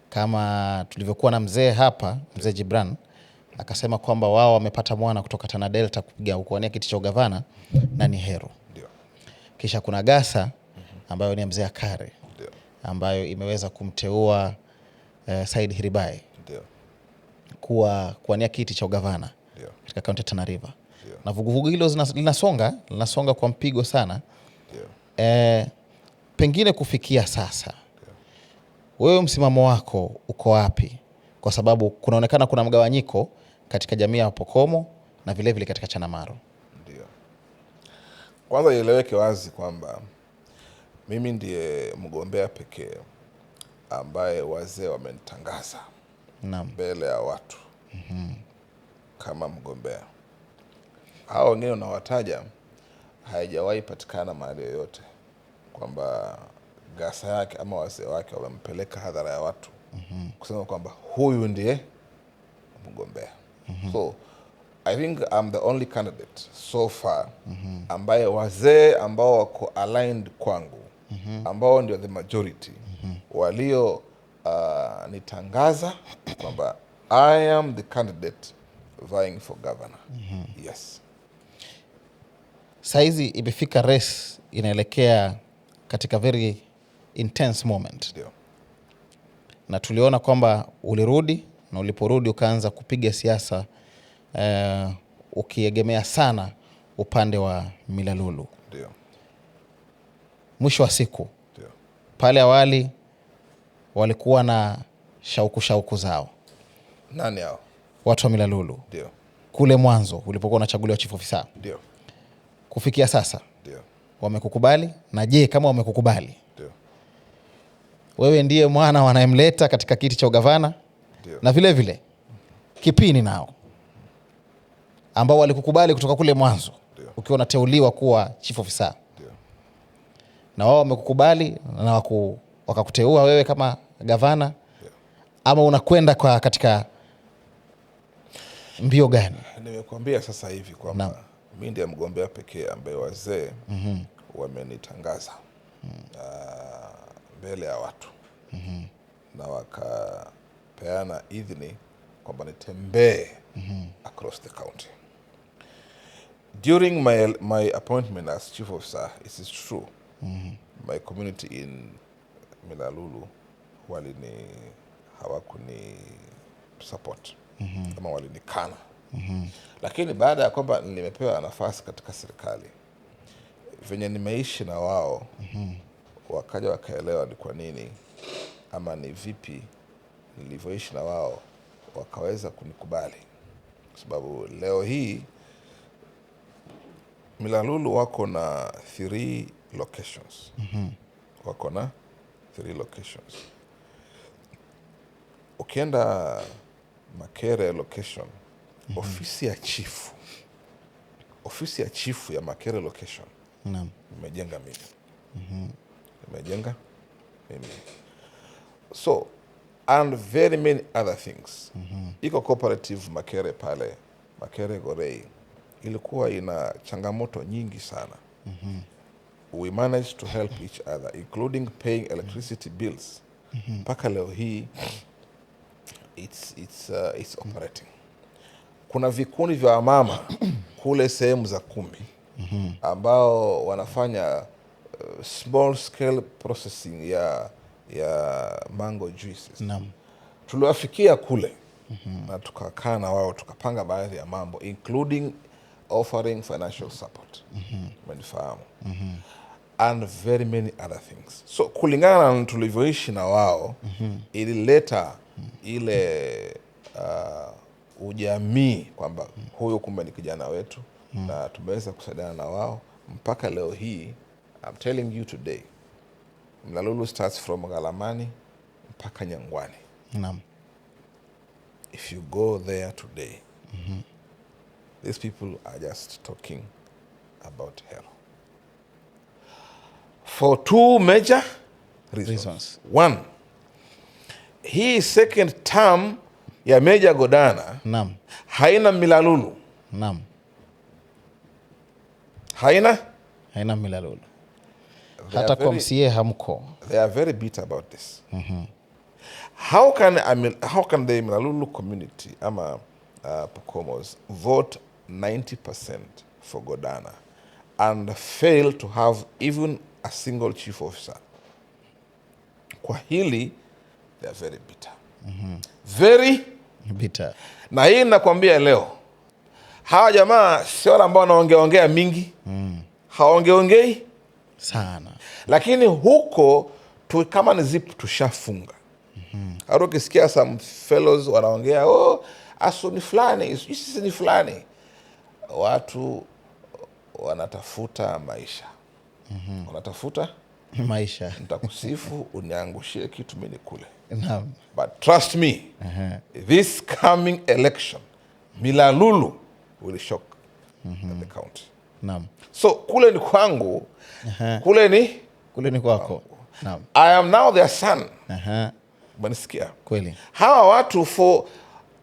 Kama tulivyokuwa na mzee hapa, mzee Gibran akasema kwamba wao wamepata mwana kutoka Tana Delta kupiga kuwania kiti cha gavana na ni Heru. Kisha kuna gasa ambayo ni mzee Akare ambayo imeweza kumteua Said Hiribai. kuwania kiti cha ugavana katika kaunti ya Tana River. Na vuguvugu hilo linasonga kwa mpigo sana. Pengine kufikia sasa, wewe msimamo wako uko wapi? Kwa sababu kunaonekana kuna mgawanyiko katika jamii ya Pokomo na vile vile katika Chanamaro. Ndio. Kwanza ieleweke wazi kwamba mimi ndiye mgombea pekee ambaye wazee wamenitangaza mbele ya watu kama mgombea. Hao wengine unawataja haijawahi patikana mahali yoyote kwamba gasa yake ama wazee wake wamempeleka hadhara ya watu kusema kwamba huyu ndiye mgombea. So I think I'm the only candidate so far ambaye wazee ambao wako aligned kwangu, ambao ndio the majority, walio nitangaza kwamba I am the candidate vying for governor. Yes. Saizi imefika race inaelekea katika very intense moment. Ndio. Na tuliona kwamba ulirudi, na uliporudi ukaanza kupiga siasa ukiegemea sana upande wa Milalulu. Ndio. Mwisho wa siku, pale awali walikuwa na shauku zao. Nani hao? Watu wa Milalulu. Ndio. Kule mwanzo ulipokuwa unachaguliwa chief officer. Ndio. Kufikia sasa, ndio, wamekukubali? Na je, kama wamekukubali, ndio, wewe ndiye mwana wanayemleta katika kiti cha ugavana? Ndio. Na vile vile Kipini nao ambao walikukubali kutoka kule mwanzo ukiwa unateuliwa kuwa chief officer, na wao wamekukubali na wakakuteua wewe kama gavana, ama unakwenda kwa katika mbio gani? Nimekuambia sasa hivi kwamba mimi ndiye mgombea pekee ambaye wazee wamenitangaza mbele ya watu na wakapeana idhini kwamba nitembee across the county. During my appointment as chief officer, it is true, my community in Milalulu hawakuni support ama walinikana. Lakini baada ya kwamba nimepewa nafasi katika serikali, venye nimeishi na wao, wakaja wakaelewa ni kwa nini ama ni vipi nilivyoishi na wao, wakaweza kunikubali. Kwa sababu leo hii Milalulu wako na 3 locations. Wako na 3 locations. Ukienda Makere location, ofisi ya chifu ya Makere location imejenga mimi. Imejenga mimi. So, and very many other things. Iko cooperative Makere pale, Makere Gorei, ilikuwa ina changamoto nyingi sana. We managed to help each other, including paying electricity bills. Mpaka leo hii it's operating. Kuna vikundi vya mama kule sehemu za Kumbi ambao wanafanya small scale processing ya mango juices. Tuliwafikia kule na tukakaa na wao, tukapanga baadhi ya mambo, including offering financial support. Umenifahamu? And very many other things. So kulingana na tulivyoishi na wao, ilileta ile ujamii kwamba huyo kumbe ni kijana wetu, na tumeweza kusaidiana na wao mpaka leo hii. I'm telling you today, Milalulu starts from Galamani mpaka Nyangwani. If you go there today, these people are just talking about hell. For 2 major reasons. One, hii second term ya Meja Godana haina Milalulu. Haina Milalulu. Hata kwa MCA hamko. They are very bitter about this. How can the Milalulu community ama Pokomos vote 90% for Godana and fail to have even a single chief officer? Kwa hili, they are very bitter. Very Bita. Na hii nakwambia leo, hawa jamaa sio wale ambao wanaongea mingi, haongeongei sana, lakini huko tu kama ni zipu tushafunga. Hata ukisikia some fellows wanaongea asu ni fulani, sisi ni fulani, watu wanatafuta maisha. Wanatafuta maisha. Nitakusifu uniangushie kitu mimi nikule. Naam. But trust me, this coming election, Milalulu will shock the county. Naam. So kule ni kwangu, kule ni kwako. Naam. I am now their son. Banisikia? Kweli. Hawa watu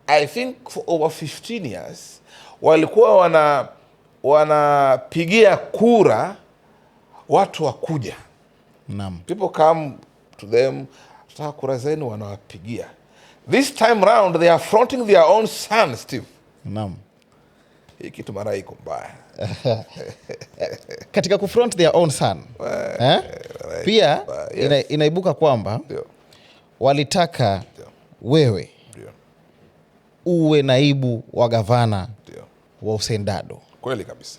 I think for over 15 years walikuwa wanapigia kura watu wakuja. Naam. People come to them, tutaka kura zenu, wanawapigia. This time round they are fronting their own son, Steve. Naam. Hii kitu mara iko mbaya. Katika kufront their own son. Pia inaibuka kwamba walitaka wewe uwe naibu wa gavana wa Hussein Dado. Kweli kabisa.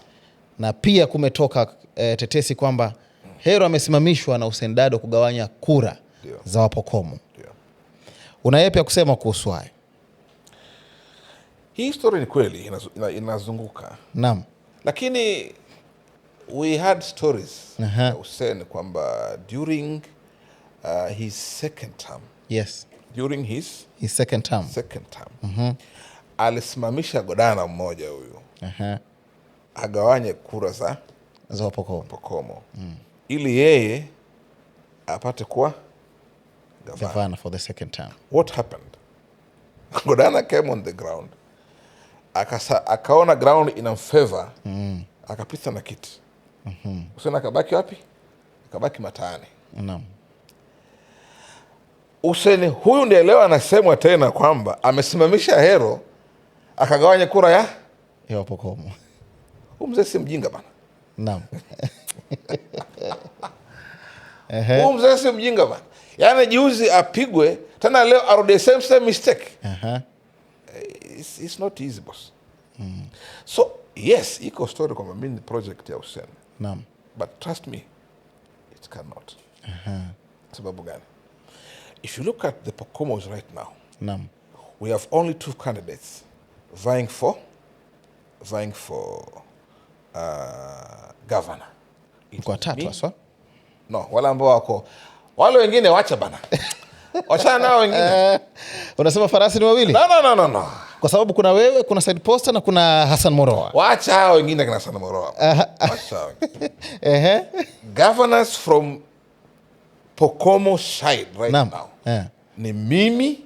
Na pia kumetoka tetesi kwamba Hero amesimamishwa na Hussein Dado kugawanya kura za Wapokomo. Una yepi ya kusema kuhusu hayo? Hii story ni kweli inazunguka. Naam. Lakini we had stories Hussein kwamba during his second term. Yes. During his second term. Alisimamisha godana mmoja huyu. Agawanye kura za Wapokomo. Ili yeye apate kuwa gavana for the second term. What happened? Godana came on the ground. Akaona ground in favor. Akapita na kiti. Hussein akabaki wapi? Akabaki mataani. Naam. Hussein huyu ndiye leo anasemwa tena kwamba amesimamisha Hero akagawanya kura ya Wapokomo. Mzee si mjinga bana. Naam. Mzee si mjinga bana. Yaani juzi apigwe tena leo arudi same mistake. It's not easy, boss. So yes, iko story kwamba mimi ni project ya Hussein. Naam. But trust me, it cannot. Sababu gani? If you look at the Pokomos right now, Naam, we have only 2 candidates vying for governor. kwa tatu aswa? No, wale ambao wako wale wengine wacha bana. Wacha nao wengine. Unasema farasi ni wawili? No. Kwa sababu kuna wewe, kuna Said Poster na kuna Hassan Moroa. Wacha hao wengine kina Hassan Moroa. Wacha governors from Pokomo side right now. Ni mimi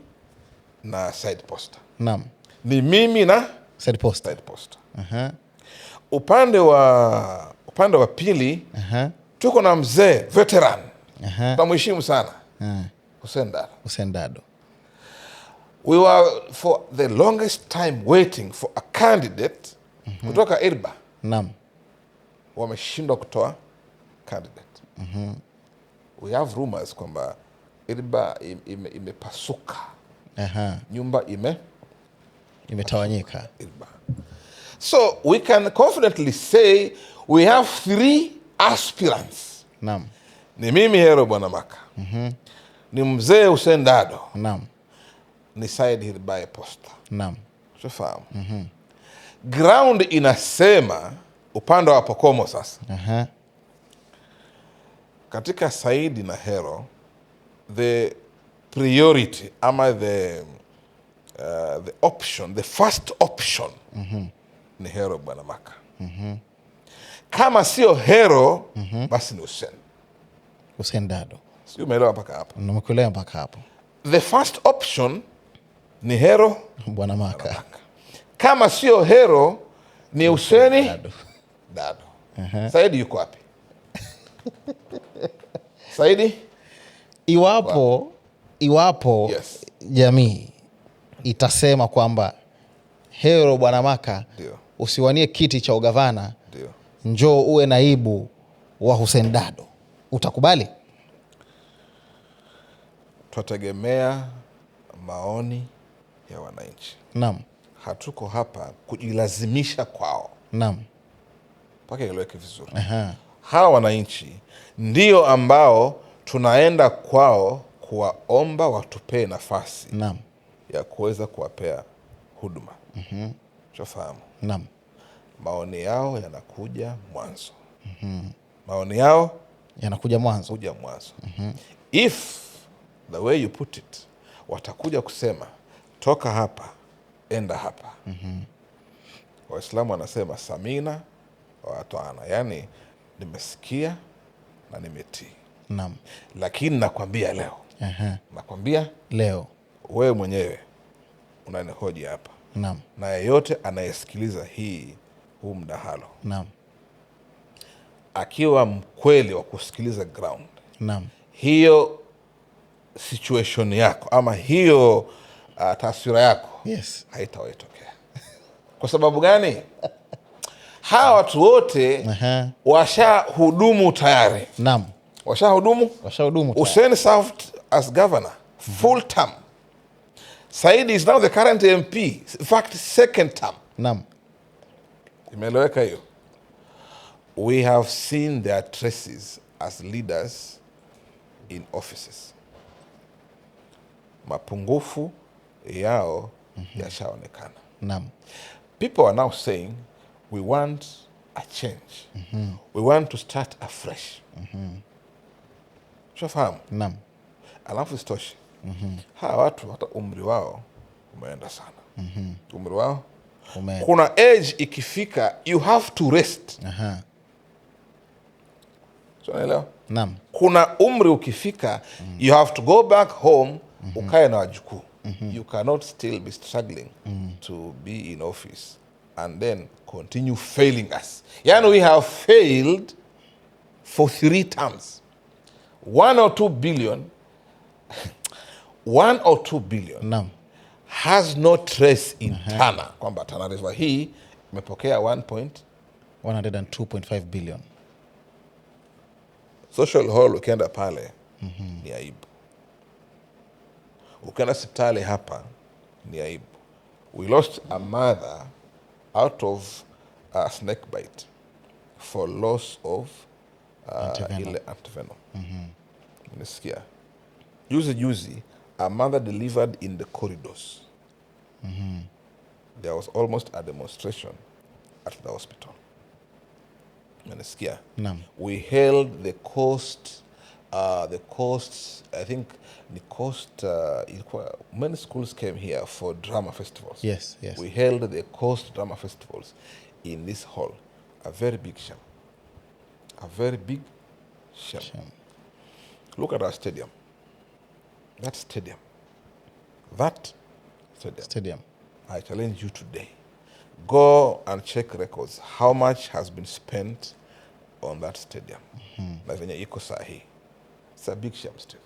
na Said Poster. Naam. Ni mimi na Said Poster. Upande wa pili tuko na mzee veteran. Tunamheshimu sana. Hussein Dado. We were for the longest time waiting for a candidate kutoka Irba. Naam. Wameshindwa kutoa candidate. We have rumors kwamba Irba imepasuka. Nyumba imetawanyika. Irba. So we can confidently say we have 3 aspirants. Naam. Ni mimi Hero Bwana Maka. Ni mzee Hussein Dado. Naam. Ni Said Hirbae Poster. Naam. Tufahamu. Ground inasema upande wa Pokomo sasa. Katika Said na Hero, the priority ama the option, the first option ni Hero Bwana Maka. Kama sio Hero, basi ni Hussein Dado. Sio, umeelewa mpaka hapo? Nimekuelewa mpaka hapo. The first option ni Hero Bwana Maka. Kama sio Hero ni Hussein Dado. Saidi yuko wapi? Saidi? Iwapo yes, jamii itasema kwamba Hero Bwana Maka usiwanie kiti cha ugavana, njoo uwe naibu wa Hussein Dado, utakubali? Tutategemea maoni ya wananchi. Naam. Hatuko hapa kujilazimisha kwao. Naam. Mpaka ieleweke vizuri. Hawa wananchi ndio ambao tunaenda kwao kuwaomba watupee nafasi. Naam. Ya kuweza kuwapea huduma. Chofahamu. Naam. Maoni yao yanakuja mwanzo. Maoni yao yanakuja mwanzo. If the way you put it, watakuja kusema toka hapa enda hapa. Waislamu wanasema samina wa atwana, yani nimesikia na nimetii. Naam. Lakini nakwambia leo. Nakwambia leo wewe mwenyewe unanihoji hapa. Naam. Na yeyote anayesikiliza huu mdahalo. Naam. Akiwa mkweli wa kusikiliza ground. Naam. Hiyo situation yako ama hiyo taswira yako, yes, haitawahi tokea. Kwa sababu gani? Hawa watu wote washahudumu tayari. Naam. Washahudumu. Hussein served as governor full term. Said is now the current MP, in fact second term. Naam. Imeeleweka hiyo? We have seen their traces as leaders in offices. Mapungufu yao yashaonekana. Naam. People are now saying we want a change. We want to start afresh. Shafahamu? Naam. Alafu isitoshe. Hawa watu hata umri wao umeenda sana. Umri wao kuna age ikifika you have to rest. So unaelewa? Naam. Kuna umri ukifika you have to go back home, ukae na wajukuu. You cannot still be struggling to be in office and then continue failing us. Yani we have failed for 3 terms. 1 or 2 billion 1 or 2 billion Naam. has no trace in Tana, kwamba Tana River hii imepokea 102.5 billion. Social hall ukienda pale ni aibu. Ukienda hospitali hapa ni aibu. We lost a mother out of a snake bite for loss of ile antivenom. Unasikia? Juzi a mother delivered in the corridors. There was almost a demonstration at the hospital. Unasikia? Naam. We held the coast, I think the coast, many schools came here for drama festivals. Yes. We held the coast drama festivals in this hall. A very big shame. A very big shame. Look at our stadium. That stadium. I challenge you today. Go and check records. How much has been spent on that stadium? Na venye iko sahi. It's a big shame, Steve.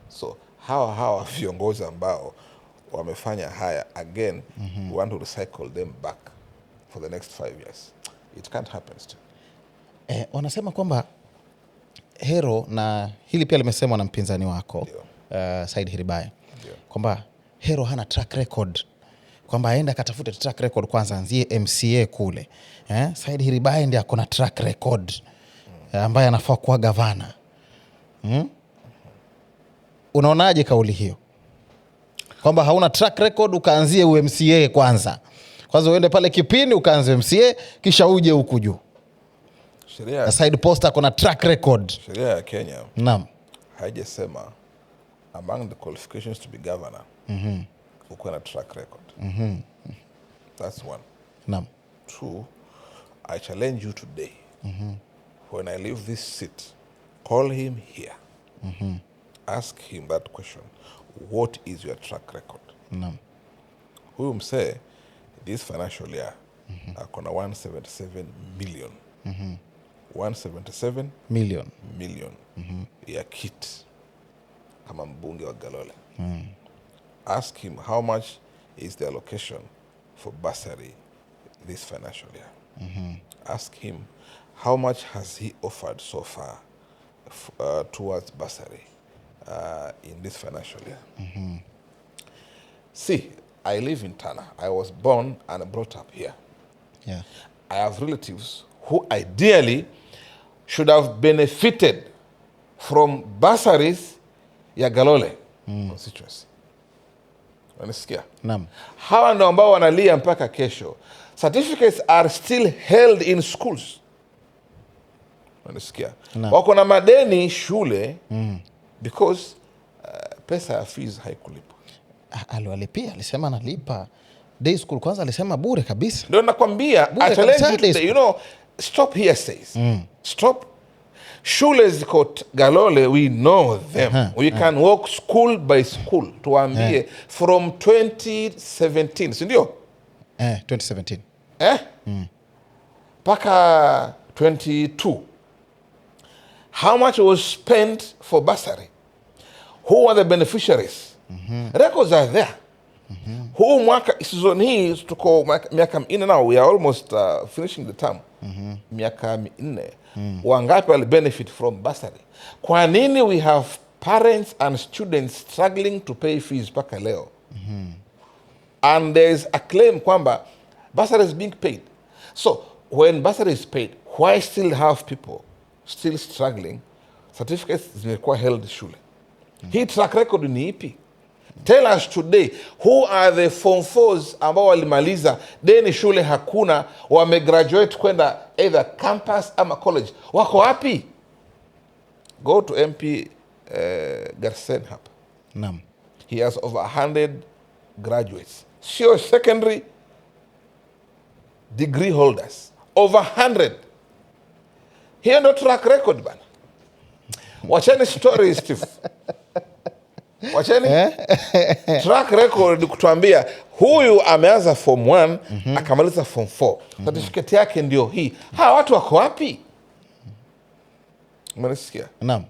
So hawa viongozi ambao wamefanya haya again, we want to recycle them back for the next 5 years. It can't happen, Steve. Wanasema kwamba Hero, na hili pia limesemwa na mpinzani wako Said Hiribaye, kwamba Hero hana track record, kwamba aenda akatafute track record kwanza, anzie MCA kule. Said Hiribaye ndiye akona track record ambaye anafaa kuwa gavana. Unaonaje kauli hiyo, kwamba hauna track record ukaanzie UMCA kwanza uende pale Kipini ukaanze MCA kisha uje huku juu? Sheria Said Posta kuna track record. Sheria ya Kenya haijasema among the qualifications to be governor uko na track record. That's one. Naam. 2, I challenge you today. When I leave this seat, call him here. Ask him that question. What is your track record? Naam. Huyu msee this financial year akona 177 million. 177 million ya kit kama mbunge wa Galole. Ask him how much is the allocation for bursary this financial year. Ask him how much has he offered so far towards bursary in this financial year. See, I live in Tana. I was born and brought up here. Yeah. I have relatives who ideally should have benefited from bursaries ya Galole constituency. Unasikia? Naam. Hawa ndio ambao wanalia mpaka kesho. Certificates are still held in schools. Unasikia? Wako na madeni shule because pesa ya fees haikulipwa. Aliwalipia, alisema analipa. Day school kwanza alisema bure kabisa. Ndio nakwambia, I challenge you, you know, stop hearsays. Stop. Shule ziko Galole, we know them. We can walk school by school. Tuambie from 2017, si ndio? 2017. Paka 22. How much was spent for bursary? Who are the beneficiaries? Records are there. Huu mwaka season hii tuko miaka minne now, we are almost finishing the term. Miaka minne. Wangapi wali benefit from bursary? Kwa nini we have parents and students struggling to pay fees paka leo? And there's a claim kwamba bursary is being paid. So when bursary is paid, why still have people still struggling? Certificates zimekuwa held shule. Hii track record ni ipi? Tell us today, who are the form 4s ambao walimaliza deni shule hakuna, wamegraduate kwenda either campus ama college? Wako wapi? Go to MP Garsen hapa. Naam. He has over 100 graduates. Sio secondary degree holders. Over 100. Hiyo ndo track record bana. Wacheni stories, Steve. Wacheni track record kutuambia huyu ameanza form 1 akamaliza form 4. Certificate yake ndio hii. Hawa watu wako wapi? Mnasikia? Naam.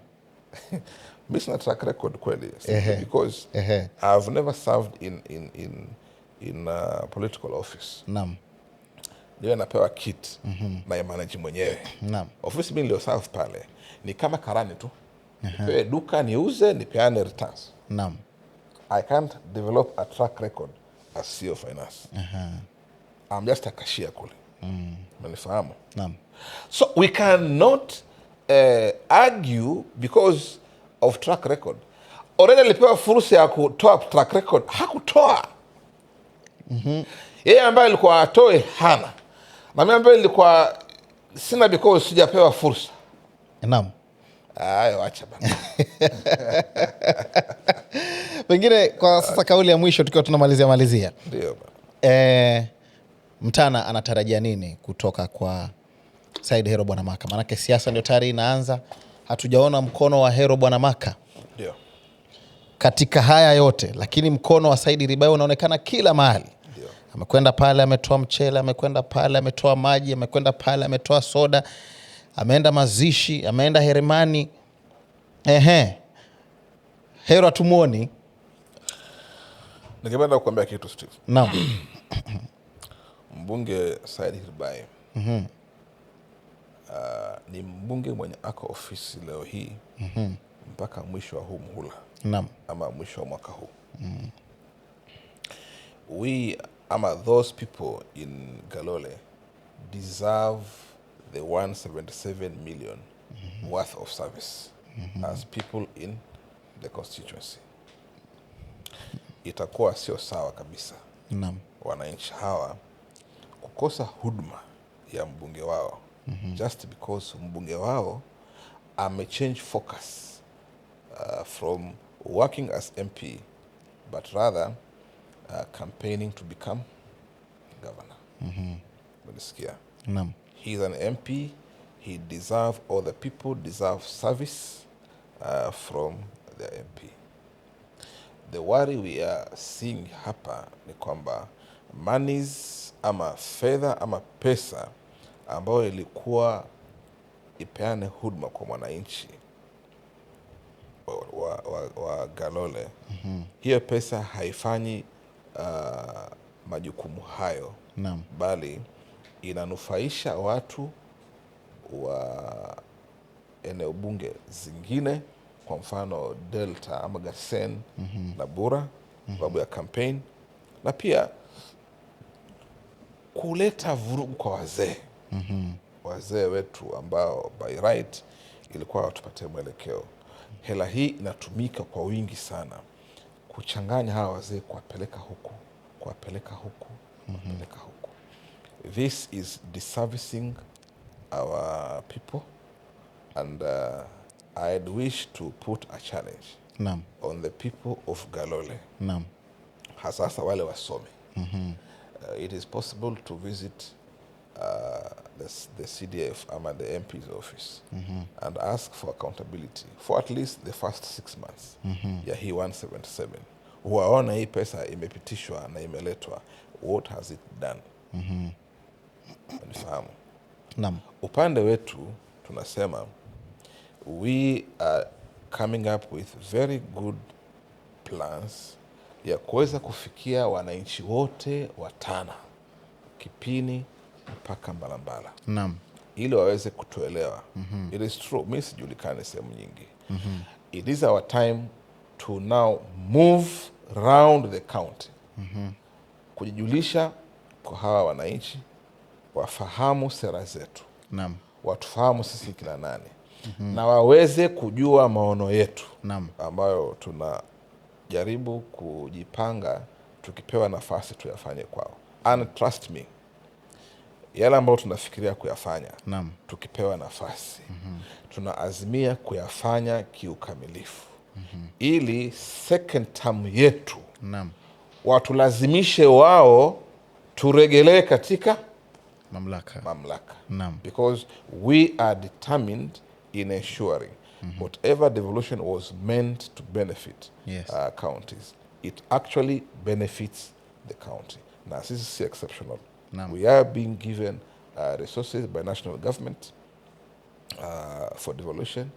Mimi sina track record kweli, because I've never served in a political office. Naam. Ndio napewa kit na manage mwenyewe. Naam. Office mimi ndio serve pale ni kama karani tu. Nipewe duka niuze, nipeane returns. Naam. I can't develop a track record as CEO Finance. I'm just a cashier kule. Mnifahamu? Naam. So we cannot argue because of track record. Already alipewa fursa ya kutoa track record, hakutoa. Yeye ambaye alikuwa atoe hana. Na mimi ambaye nilikuwa sina because sijapewa fursa. Naam. Ayo, acha bana. Pengine kwa sasa kauli ya mwisho tukiwa tunamalizia. Ndio bana. Mtana anatarajia nini kutoka kwa Said Hero Bwanamaka? Maanake siasa ndio tayari inaanza. Hatujaona mkono wa Hero Bwanamaka ndio katika haya yote, lakini mkono wa Said Ribayo unaonekana kila mahali. Ndio. Amekwenda pale ametoa mchele, amekwenda pale ametoa maji, amekwenda pale ametoa soda, ameenda mazishi, ameenda Heremani. Hero atumuoni. Ningependa kukuambia kitu, Steve. Naam. Mbunge Said Ribayo ni mbunge mwenye ako ofisi leo hii mpaka mwisho wa huu muhula. Naam. Ama mwisho wa mwaka huu. We ama those people in Galole deserve the 177 million worth of service as people in the constituency. Itakuwa sio sawa kabisa. Naam. Wananchi hawa kukosa huduma ya mbunge wao just because mbunge wao amechange focus from working as MP but rather campaigning to become governor. Unasikia? Naam. He's an MP. He deserves, or the people deserve service from the MP. The worry we are seeing hapa ni kwamba monies ama fedha ama pesa ambayo ilikuwa ipeane huduma kwa mwananchi wa Galole, hiyo pesa haifanyi majukumu hayo. Naam. Bali inanufaisha watu wa eneo bunge zingine, kwa mfano Delta ama Garsen na Bura, sababu ya campaign, na pia kuleta vurugu kwa wazee. Wazee wetu ambao by right ilikuwa watupatie mwelekeo. Hela hii inatumika kwa wingi sana kuchanganya hawa wazee, kuwapeleka huku, kuwapeleka huku, kuwapeleka huku. This is disservicing our people, and I'd wish to put a challenge on the people of Galole, hasasa wale wasome. It is possible to visit the CDF ama the MP's office and ask for accountability for at least the first 6 months ya hii 177. Huwaona hii pesa imepitishwa na imeletwa, what has it done? Unifahamu? Upande wetu tunasema we are coming up with very good plans ya kuweza kufikia wananchi wote wa Tana, Kipini mpaka Mbalambala, ili waweze kutuelewa. It is true, mimi sijulikane sehemu nyingi. It is our time to now move round the county, kujijulisha kwa hawa wananchi, wafahamu sera zetu, watufahamu sisi kina nani, na waweze kujua maono yetu ambayo tunajaribu kujipanga tukipewa nafasi tuyafanye kwao. And trust me, yale ambayo tunafikiria kuyafanya tukipewa nafasi, tunaazimia kuyafanya kiukamilifu, ili second term yetu watulazimishe wao turegelee katika mamlaka. Because we are determined in ensuring whatever devolution was meant to benefit counties, it actually benefits the county. Now, this is exceptional. We are being given resources by national government for devolution,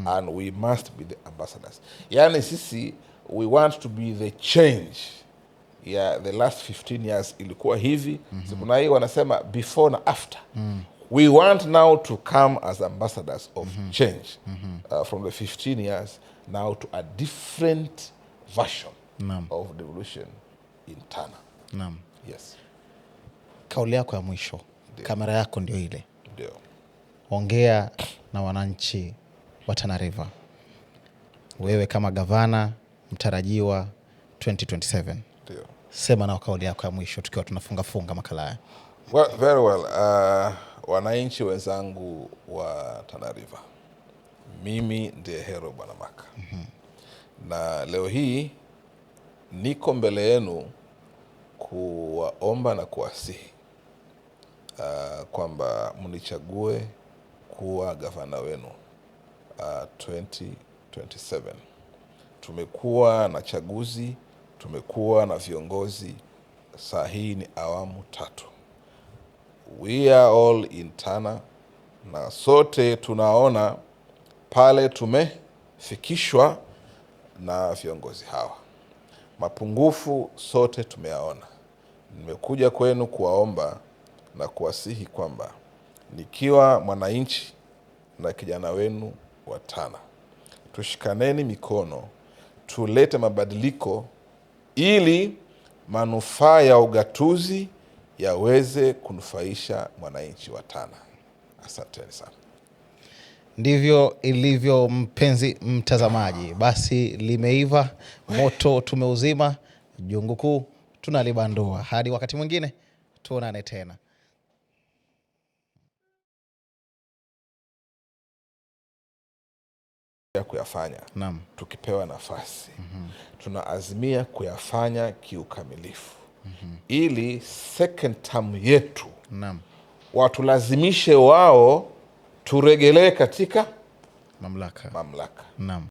and we must be the ambassadors. Yani sisi, we want to be the change. The last 15 years ilikuwa hivi, kuna hii wanasema before na after. We want now to come as ambassadors of change from the 15 years now to a different version of devolution in Tana. Yes. Kauli yako ya mwisho. Kamera yako ndio ile. Ndio. Ongea na wananchi wa Tana River. Wewe kama gavana mtarajiwa 2027. Ndio. Sema na kauli yako ya mwisho tukiwa tunafunga makala haya. Well, very well. Wananchi wenzangu wa Tana River, mimi ndiye Hero Bwana Maka. Na leo hii niko mbele yenu kuwaomba na kuwasihi kwamba mnichague kuwa gavana wenu 2027. Tumekuwa na chaguzi, tumekuwa na viongozi, saa hii ni awamu 3. We are all in Tana, na sote tunaona pale tumefikishwa na viongozi hawa. Mapungufu sote tumeyaona. Nimekuja kwenu kuwaomba na kuwasihi kwamba nikiwa mwananchi na kijana wenu wa Tana, tushikaneni mikono, tulete mabadiliko ili manufaa ya ugatuzi yaweze kunufaisha mwananchi wa Tana. Asanteni sana. Ndivyo ilivyo, mpenzi mtazamaji. Basi limeiva, moto tumeuzima, jungu kuu tunalibandua. Hadi wakati mwingine, tuonane tena. Ya kuyafanya tukipewa nafasi, tunaazimia kuyafanya kiukamilifu, ili second term yetu watulazimishe wao turegelee katika mamlaka.